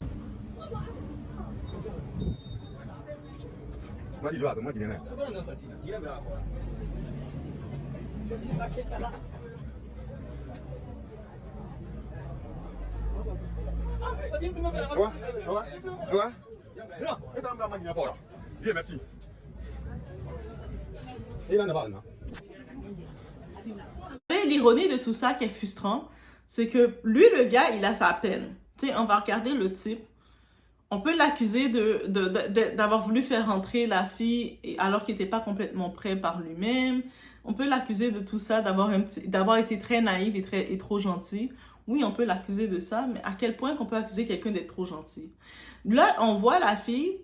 Merci. L'ironie de tout ça qui est frustrant, c'est que lui, le gars, il a sa peine. Tu sais, on va regarder le type. On peut l'accuser d'avoir voulu faire rentrer la fille alors qu'il n'était pas complètement prêt par lui-même. On peut l'accuser de tout ça, d'avoir été très naïf et trop gentil. Oui, on peut l'accuser de ça, mais à quel point qu'on peut accuser quelqu'un d'être trop gentil? Là, on voit la fille,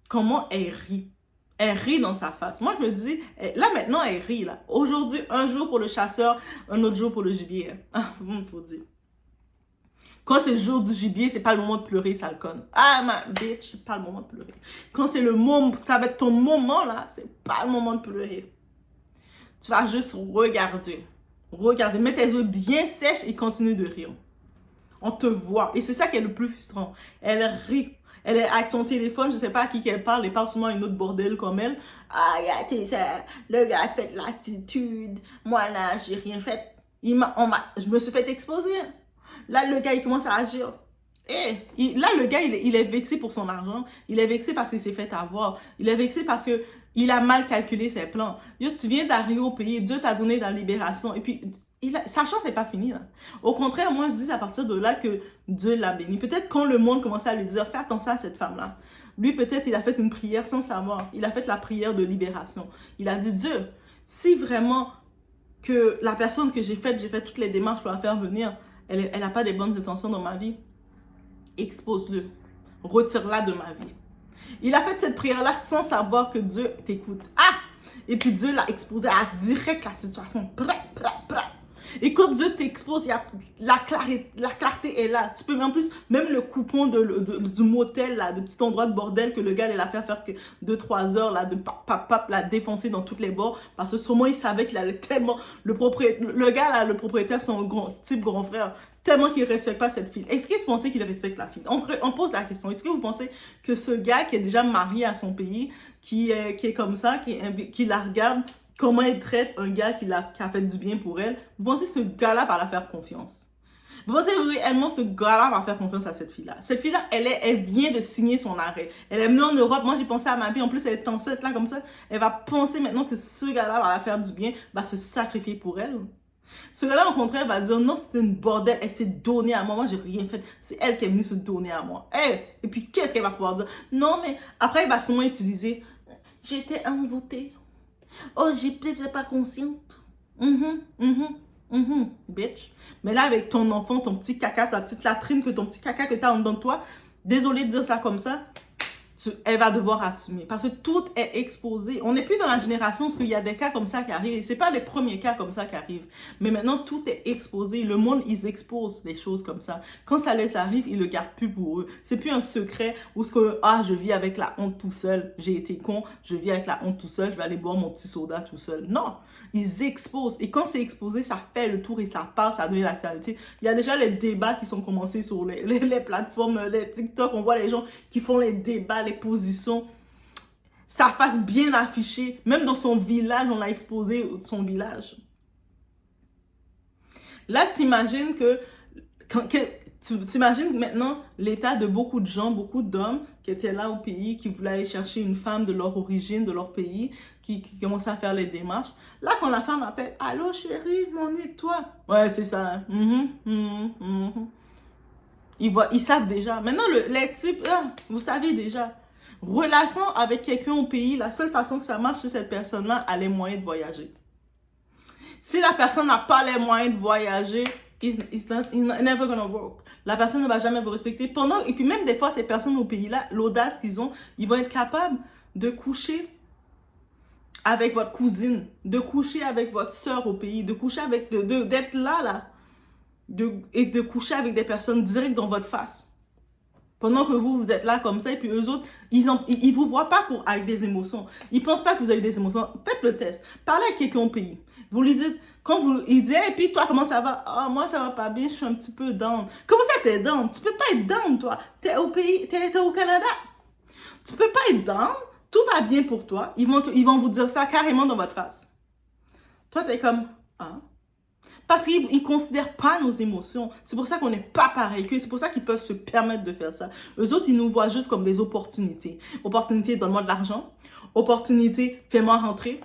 comment elle rit. Elle rit dans sa face. Moi, je me dis, là, maintenant, elle rit, là. Aujourd'hui, un jour pour le chasseur, un autre jour pour le gibier. Ah, faut dire. Quand c'est le jour du gibier, c'est pas le moment de pleurer, ça le conne. Ah, ma bitch, c'est pas le moment de pleurer. Quand c'est le moment, ça va être ton moment, là, c'est pas le moment de pleurer. Tu vas juste regarder. Regarder, mets tes yeux bien sèches et continue de rire. On te voit. Et c'est ça qui est le plus frustrant. Elle rit. Elle est avec son téléphone, je sais pas à qui qu'elle parle, elle parle souvent à une autre bordel comme elle. Ah, regardez ça, le gars a fait l'attitude. Moi, là, j'ai rien fait. Je me suis fait exposer. Là, le gars, il commence à agir. Là, le gars, il est vexé pour son argent. Il est vexé parce qu'il s'est fait avoir. Il est vexé parce que il a mal calculé ses plans. Yo, tu viens d'arriver au pays, Dieu t'a donné la libération. Et puis, sa chance n'est pas finie. Là. Au contraire, moi, je dis à partir de là que Dieu l'a béni. Peut-être quand le monde commençait à lui dire, fais attention à cette femme-là. Lui, peut-être, il a fait une prière sans savoir. Il a fait la prière de libération. Il a dit, Dieu, si vraiment que la personne que j'ai fait toutes les démarches pour la faire venir, elle n'a pas des bonnes intentions dans ma vie, expose-le. Retire-la de ma vie. Il a fait cette prière-là sans savoir que Dieu t'écoute. Ah! Et puis Dieu l'a exposé à direct la situation. Et quand Dieu t'expose, il y a la clarté est là. Tu peux en plus, même le coupon du motel, là, de petit endroit de bordel que le gars il a fait faire que 2-3 heures là, de pap, la défoncer dans tous les bords. Parce que sûrement il savait qu'il allait tellement. Le gars là, le propriétaire, son type grand frère, tellement qu'il ne respecte pas cette fille. Est-ce que vous pensez qu'il respecte la fille? On pose la question. Est-ce que vous pensez que ce gars qui est déjà marié à son pays, qui est comme ça, qui la regarde, comment elle traite un gars qui a fait du bien pour elle, vous pensez que ce gars-là va la faire confiance? Vous pensez réellement que ce gars-là va faire confiance à cette fille-là? Cette fille-là, elle vient de signer son arrêt. Elle est venue en Europe. Moi, j'ai pensé à ma vie. En plus, elle est enceinte là comme ça. Elle va penser maintenant que ce gars-là va la faire du bien, va se sacrifier pour elle. Ce gars-là, au contraire, va dire non, c'était une bordel, elle s'est donnée à moi, moi j'ai rien fait, c'est elle qui est venue se donner à moi. Et puis qu'est-ce qu'elle va pouvoir dire? Non, mais après, il va sûrement utiliser j'étais envoûtée. Oh, j'étais pas consciente. Bitch. Mais là, avec ton enfant, ton petit caca, ta petite latrine, ton petit caca que tu as en dedans de toi, désolé de dire ça comme ça, elle va devoir assumer. Parce que tout est exposé. On n'est plus dans la génération où il y a des cas comme ça qui arrivent. Et ce n'est pas les premiers cas comme ça qui arrivent. Mais maintenant, tout est exposé. Le monde, ils exposent des choses comme ça. Quand ça les arrive, ils ne le gardent plus pour eux. C'est plus un secret où je vis avec la honte tout seul. J'ai été con, je vis avec la honte tout seul. Je vais aller boire mon petit soda tout seul. Non. Ils exposent. Et quand c'est exposé, ça fait le tour et ça part, ça devient l'actualité. Il y a déjà les débats qui sont commencés sur les plateformes, les TikTok. On voit les gens qui font les débats, les positions. sa face bien affichée. Même dans son village, on l'a exposé son village. Là, t'imagines t'imagines maintenant l'état de beaucoup de gens, beaucoup d'hommes qui étaient là au pays, qui voulaient aller chercher une femme de leur origine, de leur pays, qui commençaient à faire les démarches. Là, quand la femme appelle, allô chérie, je m'ennuie de toi. Ouais, c'est ça. Ils savent déjà. Maintenant, les types, vous savez déjà. Relation avec quelqu'un au pays, la seule façon que ça marche, c'est cette personne-là a les moyens de voyager. Si la personne n'a pas les moyens de voyager, it's never gonna work. La personne ne va jamais vous respecter. Et puis même des fois, ces personnes au pays-là, l'audace qu'ils ont, ils vont être capables de coucher avec votre cousine, de coucher avec votre soeur au pays, de coucher avec, d'être là, et de coucher avec des personnes directes dans votre face. Pendant que vous êtes là comme ça, et puis eux autres, ils vous voient pas avec des émotions. Ils pensent pas que vous avez des émotions. Faites le test. Parlez à quelqu'un au pays. Vous lui dites, il dit, et puis toi, comment ça va? Ah, moi, ça va pas bien, je suis un petit peu down. Comment ça, t'es down? Tu peux pas être down, toi. T'es au pays, t'es au Canada. Tu peux pas être down. Tout va bien pour toi. Ils vont vous dire ça carrément dans votre face. Toi, t'es comme, ah. Parce qu'ils ne considèrent pas nos émotions. C'est pour ça qu'on n'est pas pareil. C'est pour ça qu'ils peuvent se permettre de faire ça. Eux autres, ils nous voient juste comme des opportunités. Opportunité, donne-moi de l'argent. Opportunité, fais-moi rentrer.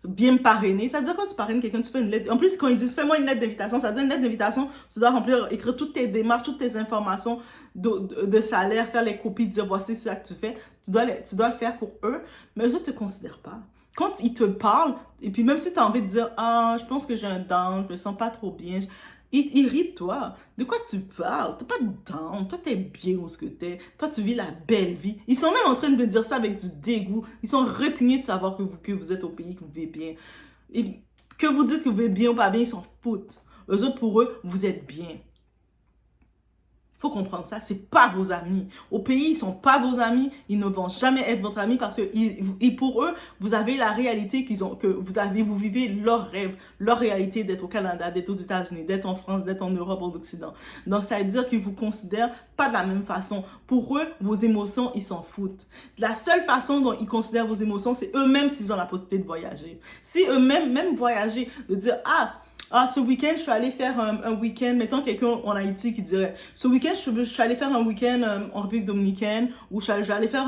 Viens me parrainer. C'est-à-dire, quand tu parraines quelqu'un, tu fais une lettre. En plus, quand ils disent, fais-moi une lettre d'invitation, ça veut dire une lettre d'invitation, tu dois écrire toutes tes démarches, toutes tes informations de salaire, faire les copies, dire, voici ça que tu fais. Tu dois le faire pour eux. Mais eux autres ne te considèrent pas. Quand ils te parlent, et puis même si tu as envie de dire « Ah, je pense que j'ai un down, je me sens pas trop bien », irrite-toi. De quoi tu parles? T'as pas de down. Toi, t'es bien où ce que t'es. Toi, tu vis la belle vie. Ils sont même en train de dire ça avec du dégoût. Ils sont répugnés de savoir que vous êtes au pays, que vous vivez bien. Et que vous dites que vous vivez bien ou pas bien, ils s'en foutent. Eux autres, pour eux, vous êtes bien. Faut comprendre ça, c'est pas vos amis. Au pays, ils sont pas vos amis, ils ne vont jamais être votre ami parce que pour eux, vous avez la réalité vous vivez leur rêve, leur réalité d'être au Canada, d'être aux États-Unis, d'être en France, d'être en Europe, en Occident. Donc, ça veut dire qu'ils vous considèrent pas de la même façon. Pour eux, vos émotions, ils s'en foutent. La seule façon dont ils considèrent vos émotions, c'est eux-mêmes s'ils ont la possibilité de voyager. Si eux-mêmes, même voyager, de dire, ce week-end, je suis allée faire un week-end, mettons quelqu'un en Haïti qui dirait, ce week-end, je suis allée faire un week-end en République dominicaine, ou j'allais faire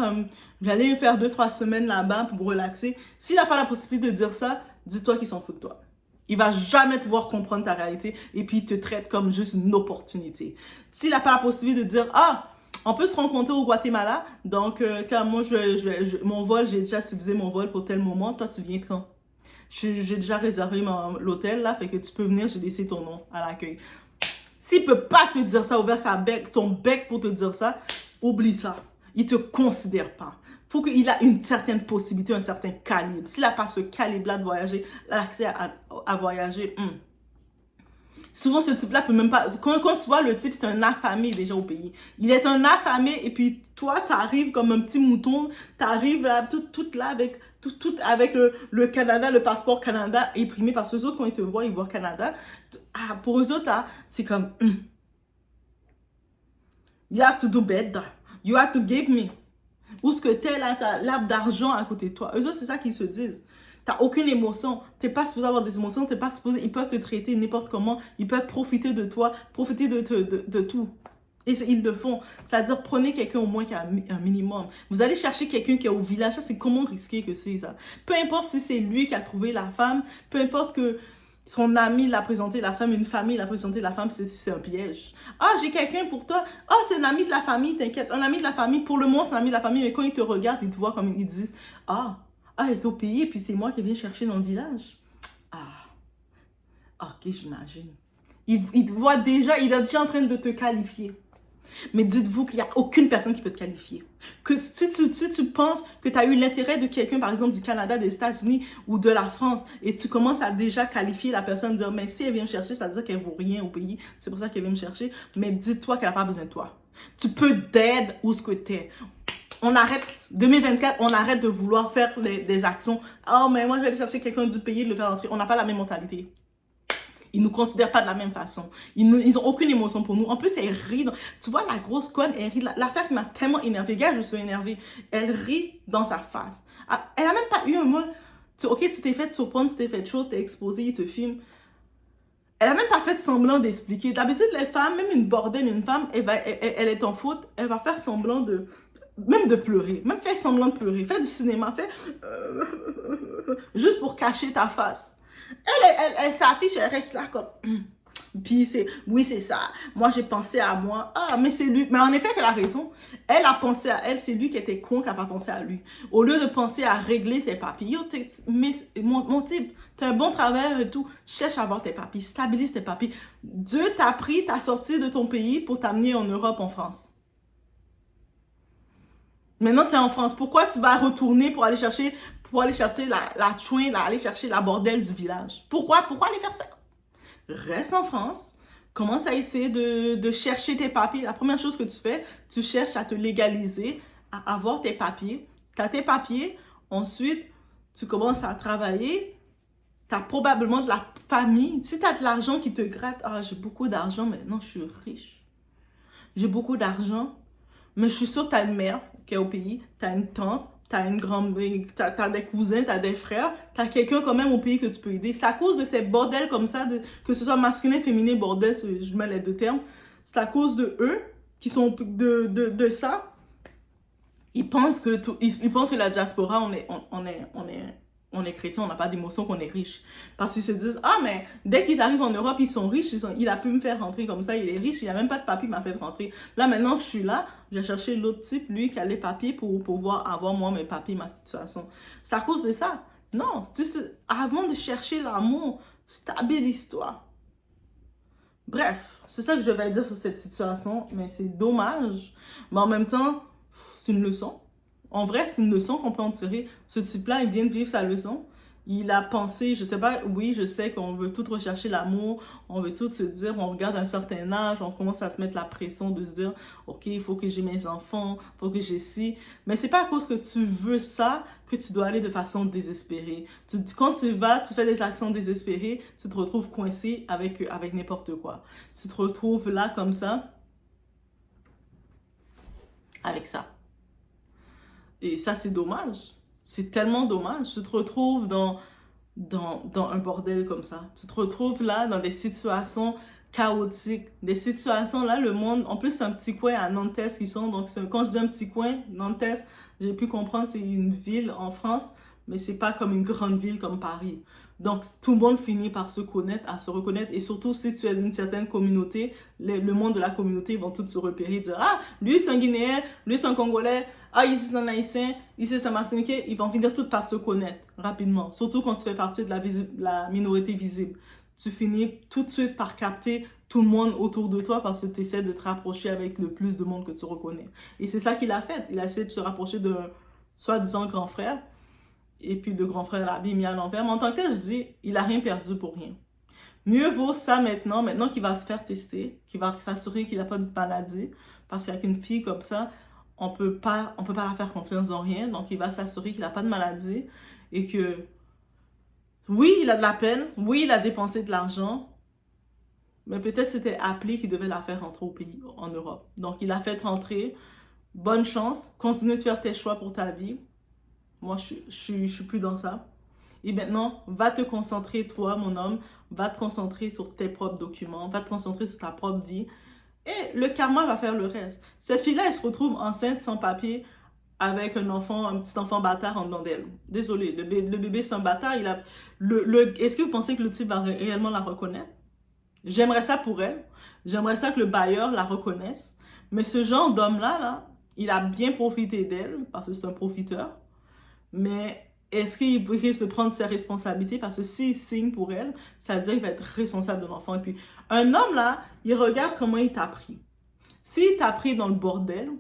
2-3 semaines là-bas pour me relaxer. S'il n'a pas la possibilité de dire ça, dis-toi qu'il s'en fout de toi. Il va jamais pouvoir comprendre ta réalité et puis il te traite comme juste une opportunité. S'il n'a pas la possibilité de dire, on peut se rencontrer au Guatemala, donc quand moi, mon vol, j'ai déjà subvisé mon vol pour tel moment, toi, tu viens quand? J'ai déjà réservé l'hôtel, là, fait que tu peux venir, j'ai laissé ton nom à l'accueil. S'il ne peut pas te dire ça, ouvrir son bec pour te dire ça, oublie ça. Il ne te considère pas. Il faut qu'il ait une certaine possibilité, un certain calibre. S'il n'a pas ce calibre-là de voyager, l'accès à voyager, souvent, ce type-là peut même pas... Quand tu vois le type, c'est un affamé déjà au pays. Il est un affamé et puis toi, tu arrives comme un petit mouton. Tu arrives là, toute là avec... Tout avec le Canada, le passeport Canada imprimé parce que les autres, quand ils te voient, ils voient Canada. Pour eux autres, c'est comme... You have to do better. You have to give me. Où est-ce que t'es là, t'as l'arbre d'argent à côté de toi. Eux autres, c'est ça qu'ils se disent. T'as aucune émotion. T'es pas supposé avoir des émotions. T'es pas supposé... Ils peuvent te traiter n'importe comment. Ils peuvent profiter de toi. Profiter de tout. Et ils le font. C'est-à-dire, prenez quelqu'un au moins qui a un minimum. Vous allez chercher quelqu'un qui est au village. Ça, c'est comment risqué que c'est, ça. Peu importe si c'est lui qui a trouvé la femme. Peu importe que son ami l'a présenté la femme. Une famille l'a présenté la femme. C'est un piège. J'ai quelqu'un pour toi. C'est un ami de la famille. T'inquiète. Un ami de la famille. Pour le moment, c'est un ami de la famille. Mais quand ils te regardent, ils te voient comme ils disent, elle est au pays. Et puis, c'est moi qui viens chercher dans le village. Ok, j'imagine. Il te voit déjà. Il est déjà en train de te qualifier. Mais dites-vous qu'il n'y a aucune personne qui peut te qualifier. Que si tu penses que tu as eu l'intérêt de quelqu'un, par exemple du Canada, des États-Unis ou de la France, et tu commences à déjà qualifier la personne, dire, mais si elle vient me chercher, ça veut dire qu'elle ne vaut rien au pays. C'est pour ça qu'elle vient me chercher. Mais dis-toi qu'elle n'a pas besoin de toi. Tu peux d'aide où ce que tu es. On arrête, 2024, on arrête de vouloir faire des actions. Mais moi, je vais aller chercher quelqu'un du pays, de le faire entrer. On n'a pas la même mentalité. Ils ne nous considèrent pas de la même façon. Ils n'ont aucune émotion pour nous. En plus, elle rit. Tu vois, la grosse conne, elle rit. L'affaire qui m'a tellement énervée. Gars, je suis énervée. Elle rit dans sa face. Elle a même pas eu un mot. Ok, tu t'es fait surprendre, tu t'es fait chaud, t'es exposé, il te filme. Elle a même pas fait semblant d'expliquer. D'habitude, les femmes, même une bordelle, une femme, elle est en faute, elle va faire semblant de... Même de pleurer, même faire semblant de pleurer, faire du cinéma, faire... juste pour cacher ta face. Elle s'affiche, elle reste là comme... Puis c'est, oui, c'est ça. Moi, j'ai pensé à moi. Ah, mais c'est lui. Mais en effet, elle a raison. Elle a pensé à elle. C'est lui qui était con qui n'a pas pensé à lui. Au lieu de penser à régler ses papiers. Yo, mais mon type, t'as un bon travail et tout. Cherche à avoir tes papiers. Stabilise tes papiers. Dieu t'a pris, t'a sorti de ton pays pour t'amener en Europe, en France. Maintenant, tu es en France. Pourquoi tu vas retourner pour aller chercher la chouin, aller chercher la bordelle du village? Pourquoi aller faire ça? Reste en France, commence à essayer de chercher tes papiers. La première chose que tu fais, tu cherches à te légaliser, à avoir tes papiers. Tu as tes papiers, ensuite, tu commences à travailler. Tu as probablement de la famille. Si tu as de l'argent qui te gratte, ah, j'ai beaucoup d'argent, maintenant je suis riche. J'ai beaucoup d'argent, mais je suis sûre que tu as une mère qui est au pays, tu as une tante, t'as une grande, t'as des cousins, t'as des frères, t'as quelqu'un quand même au pays que tu peux aider. C'est à cause de ces bordels comme ça, que ce soit masculin, féminin, bordel, je mets les deux termes, c'est à cause de eux qui sont de ça. Ils pensent que la diaspora, on est chrétien, on n'a pas d'émotion, qu'on est riche. Parce qu'ils se disent, ah, mais dès qu'ils arrivent en Europe, ils sont riches, il a pu me faire rentrer comme ça, il est riche, il n'a même pas de papier, il m'a fait rentrer. Là, maintenant, je suis là, je vais chercher l'autre type, lui, qui a les papiers pour pouvoir avoir, moi, mes papiers, ma situation. C'est à cause de ça. Non, juste avant de chercher l'amour, stabilise-toi. Bref, c'est ça que je vais dire sur cette situation, mais c'est dommage. Mais en même temps, c'est une leçon. En vrai, c'est une leçon qu'on peut en tirer. Ce type-là, il vient de vivre sa leçon. Il a pensé, je sais pas, oui, je sais qu'on veut tout rechercher l'amour, on veut tout se dire, on regarde un certain âge, on commence à se mettre la pression de se dire, ok, il faut que j'ai mes enfants, il faut que j'ai ci. Mais c'est pas à cause que tu veux ça que tu dois aller de façon désespérée. Quand tu vas, tu fais des actions désespérées, tu te retrouves coincé avec n'importe quoi. Tu te retrouves là comme ça, avec ça. Et ça, c'est dommage. C'est tellement dommage. Tu te retrouves dans un bordel comme ça. Tu te retrouves là dans des situations chaotiques. Des situations là, le monde... En plus, c'est un petit coin à Nantes qui sont... Donc, quand je dis un petit coin, Nantes, j'ai pu comprendre, c'est une ville en France, mais c'est pas comme une grande ville comme Paris. Donc, tout le monde finit par se connaître, à se reconnaître. Et surtout, si tu es d'une certaine communauté, le monde de la communauté, ils vont tous se repérer, dire, ah, lui c'est un Guinéen, lui c'est un Congolais, ah, ici c'est un Haïtien, ici c'est un Martiniquais. Ils vont finir tous par se connaître rapidement. Surtout quand tu fais partie de la minorité visible. Tu finis tout de suite par capter tout le monde autour de toi parce que tu essaies de te rapprocher avec le plus de monde que tu reconnais. Et c'est ça qu'il a fait. Il a essayé de se rapprocher de soi-disant grand frère. Et puis le grand frère l'a bien mis à l'envers. Mais en tant que tel, je dis, il n'a rien perdu pour rien. Mieux vaut ça maintenant qu'il va se faire tester, qu'il va s'assurer qu'il n'a pas de maladie. Parce qu'avec une fille comme ça, on peut pas la faire confiance dans rien. Donc, il va s'assurer qu'il n'a pas de maladie et que, oui, il a de la peine. Oui, il a dépensé de l'argent. Mais peut-être c'était appelé qu'il devait la faire rentrer au pays, en Europe. Donc, il l'a fait rentrer. Bonne chance. Continue de faire tes choix pour ta vie. Moi, je suis plus dans ça. Et maintenant, va te concentrer, toi, mon homme, va te concentrer sur tes propres documents, va te concentrer sur ta propre vie. Et le karma va faire le reste. Cette fille-là, elle se retrouve enceinte sans papier avec un petit enfant bâtard en dedans d'elle. Désolée, le bébé c'est un bâtard. Est-ce que vous pensez que le type va réellement la reconnaître? J'aimerais ça pour elle. J'aimerais ça que le bailleur la reconnaisse. Mais ce genre d'homme-là, là, il a bien profité d'elle parce que c'est un profiteur. Mais est-ce qu'il risque de prendre ses responsabilités? Parce que s'il signe pour elle, ça veut dire qu'il va être responsable de l'enfant. Et puis, un homme, là, il regarde comment il t'a pris. S'il t'a pris dans le bordel,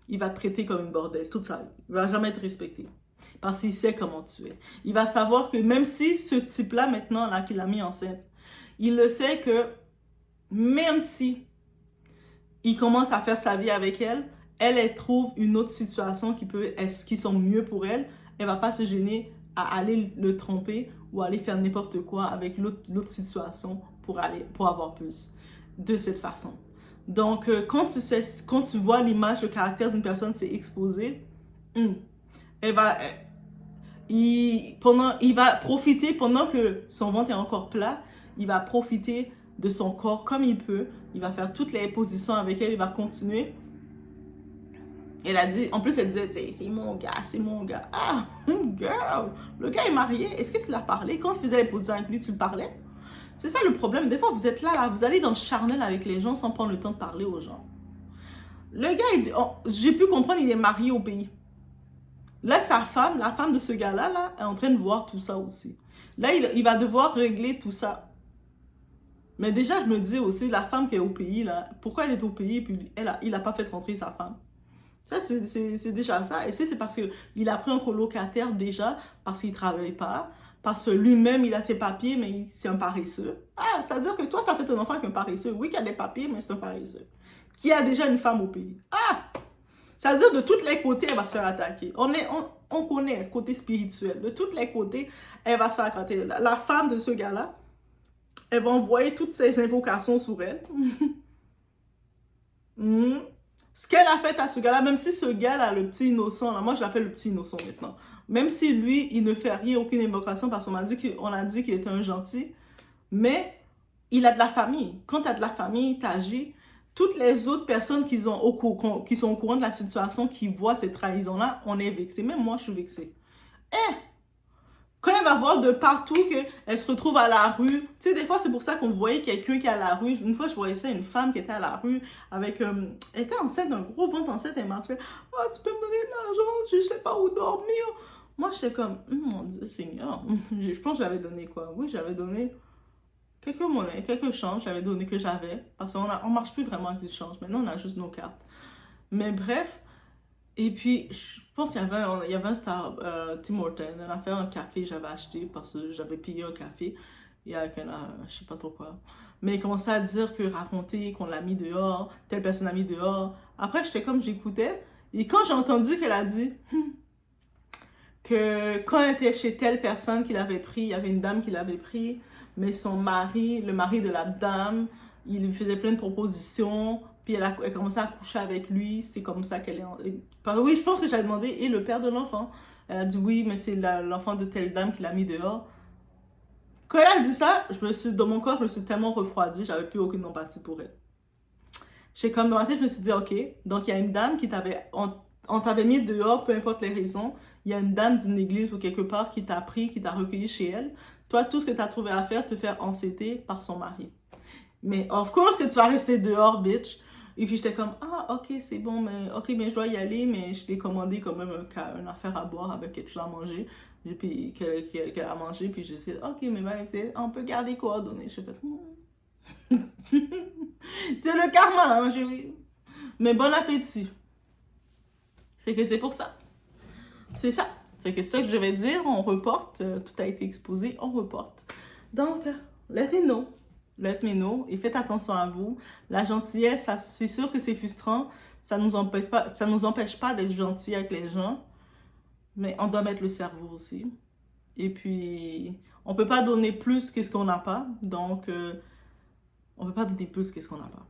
il va te traiter comme une bordel toute sa vie. Il ne va jamais te respecter. Parce qu'il sait comment tu es. Il va savoir que même si ce type-là, maintenant, là, qu'il a mis enceinte, il le sait que même si il commence à faire sa vie avec elle, elle trouve une autre situation qui sont mieux pour elle. Elle ne va pas se gêner à aller le tromper ou aller faire n'importe quoi avec l'autre situation pour avoir plus de cette façon. Donc, quand tu vois l'image, le caractère d'une personne s'est exposé, elle va il va profiter pendant que son ventre est encore plat, il va profiter de son corps comme il peut. Il va faire toutes les positions avec elle, il va continuer. Elle a dit, en plus elle disait, c'est mon gars, c'est mon gars. Ah, girl, le gars est marié. Est-ce que tu l'as parlé? Quand tu faisais les positions avec lui, tu le parlais? C'est ça le problème. Des fois, vous êtes là, vous allez dans le charnel avec les gens sans prendre le temps de parler aux gens. Le gars, j'ai pu comprendre, il est marié au pays. Là, sa femme, la femme de ce gars-là, là, est en train de voir tout ça aussi. Là, il va devoir régler tout ça. Mais déjà, je me dis aussi, la femme qui est au pays, là, pourquoi elle est au pays et puis il n'a pas fait rentrer sa femme? Ça, c'est déjà ça. Et c'est parce qu'il a pris un colocataire déjà, parce qu'il ne travaille pas, parce que lui-même, il a ses papiers, mais c'est un paresseux. Ah, ça veut dire que toi, tu as fait un enfant avec un paresseux. Oui, qui a des papiers, mais c'est un paresseux. Qui a déjà une femme au pays. Ah! Ça veut dire de tous les côtés, elle va se faire attaquer. On connaît le côté spirituel. De tous les côtés, elle va se faire attaquer. La femme de ce gars-là, elle va envoyer toutes ses invocations sur elle. Ce qu'elle a fait à ce gars-là, même si ce gars-là, le petit innocent, là, moi je l'appelle le petit innocent maintenant, même si lui, il ne fait rien, aucune invocation, parce qu'on a dit qu'il était un gentil, mais il a de la famille. Quand tu as de la famille, tu agis. Toutes les autres personnes qui sont au courant de la situation, qui voient cette trahison-là, on est vexé. Même moi, je suis vexée. Quand elle va voir de partout qu'elle se retrouve à la rue, tu sais, des fois, c'est pour ça qu'on voyait quelqu'un qui est à la rue. Une fois, je voyais ça, une femme qui était à la rue avec... elle était enceinte, un gros ventre enceinte, elle marchait. « Ah, tu peux me donner de l'argent, je sais pas où dormir. » Moi, j'étais comme, mon Dieu Seigneur. Je pense que j'avais donné quoi? Oui, j'avais donné quelques monnaies, quelques changes, j'avais donné que j'avais. Parce qu'on marche plus vraiment avec du change. Maintenant, on a juste nos cartes. Mais bref... Et puis, je pense qu'il y avait un star, Tim Hortons, elle a fait un café, j'avais acheté parce que j'avais payé un café, et avec je sais pas trop quoi. Mais il commençait à dire raconter qu'on l'a mis dehors, telle personne l'a mis dehors. Après, j'étais comme, j'écoutais, et quand j'ai entendu qu'elle a dit que quand elle était chez telle personne qui l'avait pris, il y avait une dame qui l'avait pris, mais son mari, le mari de la dame, il lui faisait plein de propositions, puis elle commençait à coucher avec lui, c'est comme ça qu'elle est... Oui, je pense que j'avais demandé, et le père de l'enfant? Elle a dit oui, mais c'est l'enfant de telle dame qui l'a mis dehors. Quand elle a dit ça, dans mon corps, je me suis tellement refroidie, j'avais plus aucune empathie pour elle. J'ai comme dans ma tête, je me suis dit, ok, donc il y a une dame on t'avait mis dehors, peu importe les raisons, il y a une dame d'une église ou quelque part qui t'a pris, qui t'a recueilli chez elle. Toi, tout ce que tu as trouvé à faire, te faire encêter par son mari. Mais of course que tu vas rester dehors, bitch. Et puis j'étais comme, ah, ok, c'est bon, mais ok, mais je dois y aller, mais je t'ai commandé quand même une affaire à boire avec quelque chose à manger. Et puis qu'elle a mangé, puis j'ai fait, ok, mais ben, on peut garder coordonnées. J'ai fait, c'est le karma, hein, ma chérie. Mais bon appétit. C'est que c'est pour ça. C'est ça. Fait que c'est ça que je vais dire, on reporte. Tout a été exposé, on reporte. Donc, let me know. Let me know. Et faites attention à vous. La gentillesse, c'est sûr que c'est frustrant. Ça nous empêche pas d'être gentil avec les gens. Mais on doit mettre le cerveau aussi. Et puis, on peut pas donner plus que ce qu'on n'a pas. Donc, on peut pas donner plus que ce qu'on n'a pas.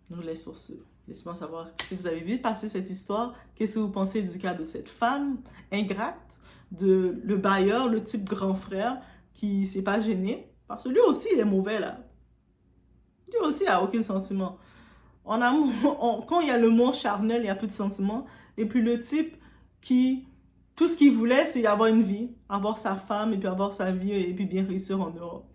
Je vous laisse sur ce. Laissez-moi savoir si vous avez vu passer cette histoire. Qu'est-ce que vous pensez du cas de cette femme ingrate, de le bailleur, le type grand frère qui s'est pas gêné. Parce que lui aussi, il est mauvais là. Lui aussi, il n'a aucun sentiment. Quand il y a le mot charnel, il n'y a plus de sentiment. Et puis le type qui, tout ce qu'il voulait, c'est avoir une vie, avoir sa femme et puis avoir sa vie et puis bien réussir en Europe.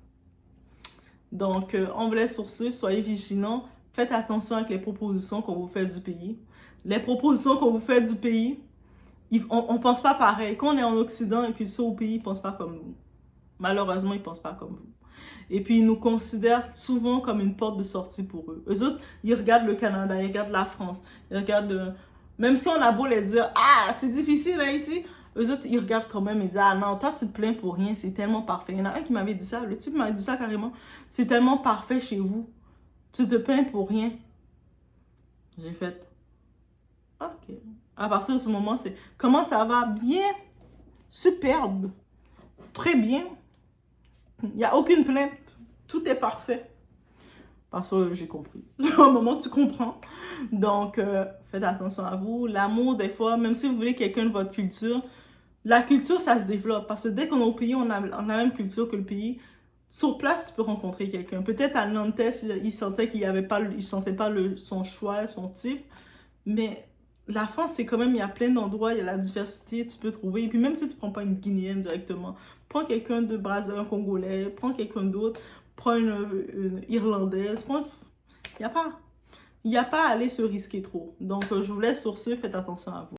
Donc, on vous laisse sur ce. Soyez vigilants. Faites attention avec les propositions qu'on vous fait du pays. Les propositions qu'on vous fait du pays, on ne pense pas pareil. Quand on est en Occident et puis ceux au pays, ils ne pensent pas comme nous. Malheureusement, ils ne pensent pas comme vous. Et puis, ils nous considèrent souvent comme une porte de sortie pour eux. Eux autres, ils regardent le Canada, ils regardent la France, ils regardent... Même si on a beau les dire, ah, c'est difficile là ici, eux autres, ils regardent quand même et disent, ah non, toi, tu te plains pour rien, c'est tellement parfait. Il y en a un qui m'avait dit ça, le type m'avait dit ça carrément, c'est tellement parfait chez vous, tu te plains pour rien. J'ai fait, ok. À partir de ce moment, c'est, comment ça va? Bien, superbe, très bien. Il n'y a aucune plainte. Tout est parfait. Parce que j'ai compris. Au moment, tu comprends. Donc, faites attention à vous. L'amour, des fois, même si vous voulez quelqu'un de votre culture, La culture, ça se développe. Parce que dès qu'on est au pays, on a la même culture que le pays. Sur place, tu peux rencontrer quelqu'un. Peut-être à Nantes, il sentait qu'il y avait pas, il sentait pas son choix, son type. Mais la France, c'est quand même, il y a plein d'endroits, il y a la diversité, tu peux trouver. Et puis même si tu prends pas une Guinéenne directement, prends quelqu'un de Brésil, un Congolais, prends quelqu'un d'autre, prends une Irlandaise, il n'y a pas. Il n'y a pas à aller se risquer trop. Donc, je vous laisse sur ce, faites attention à vous.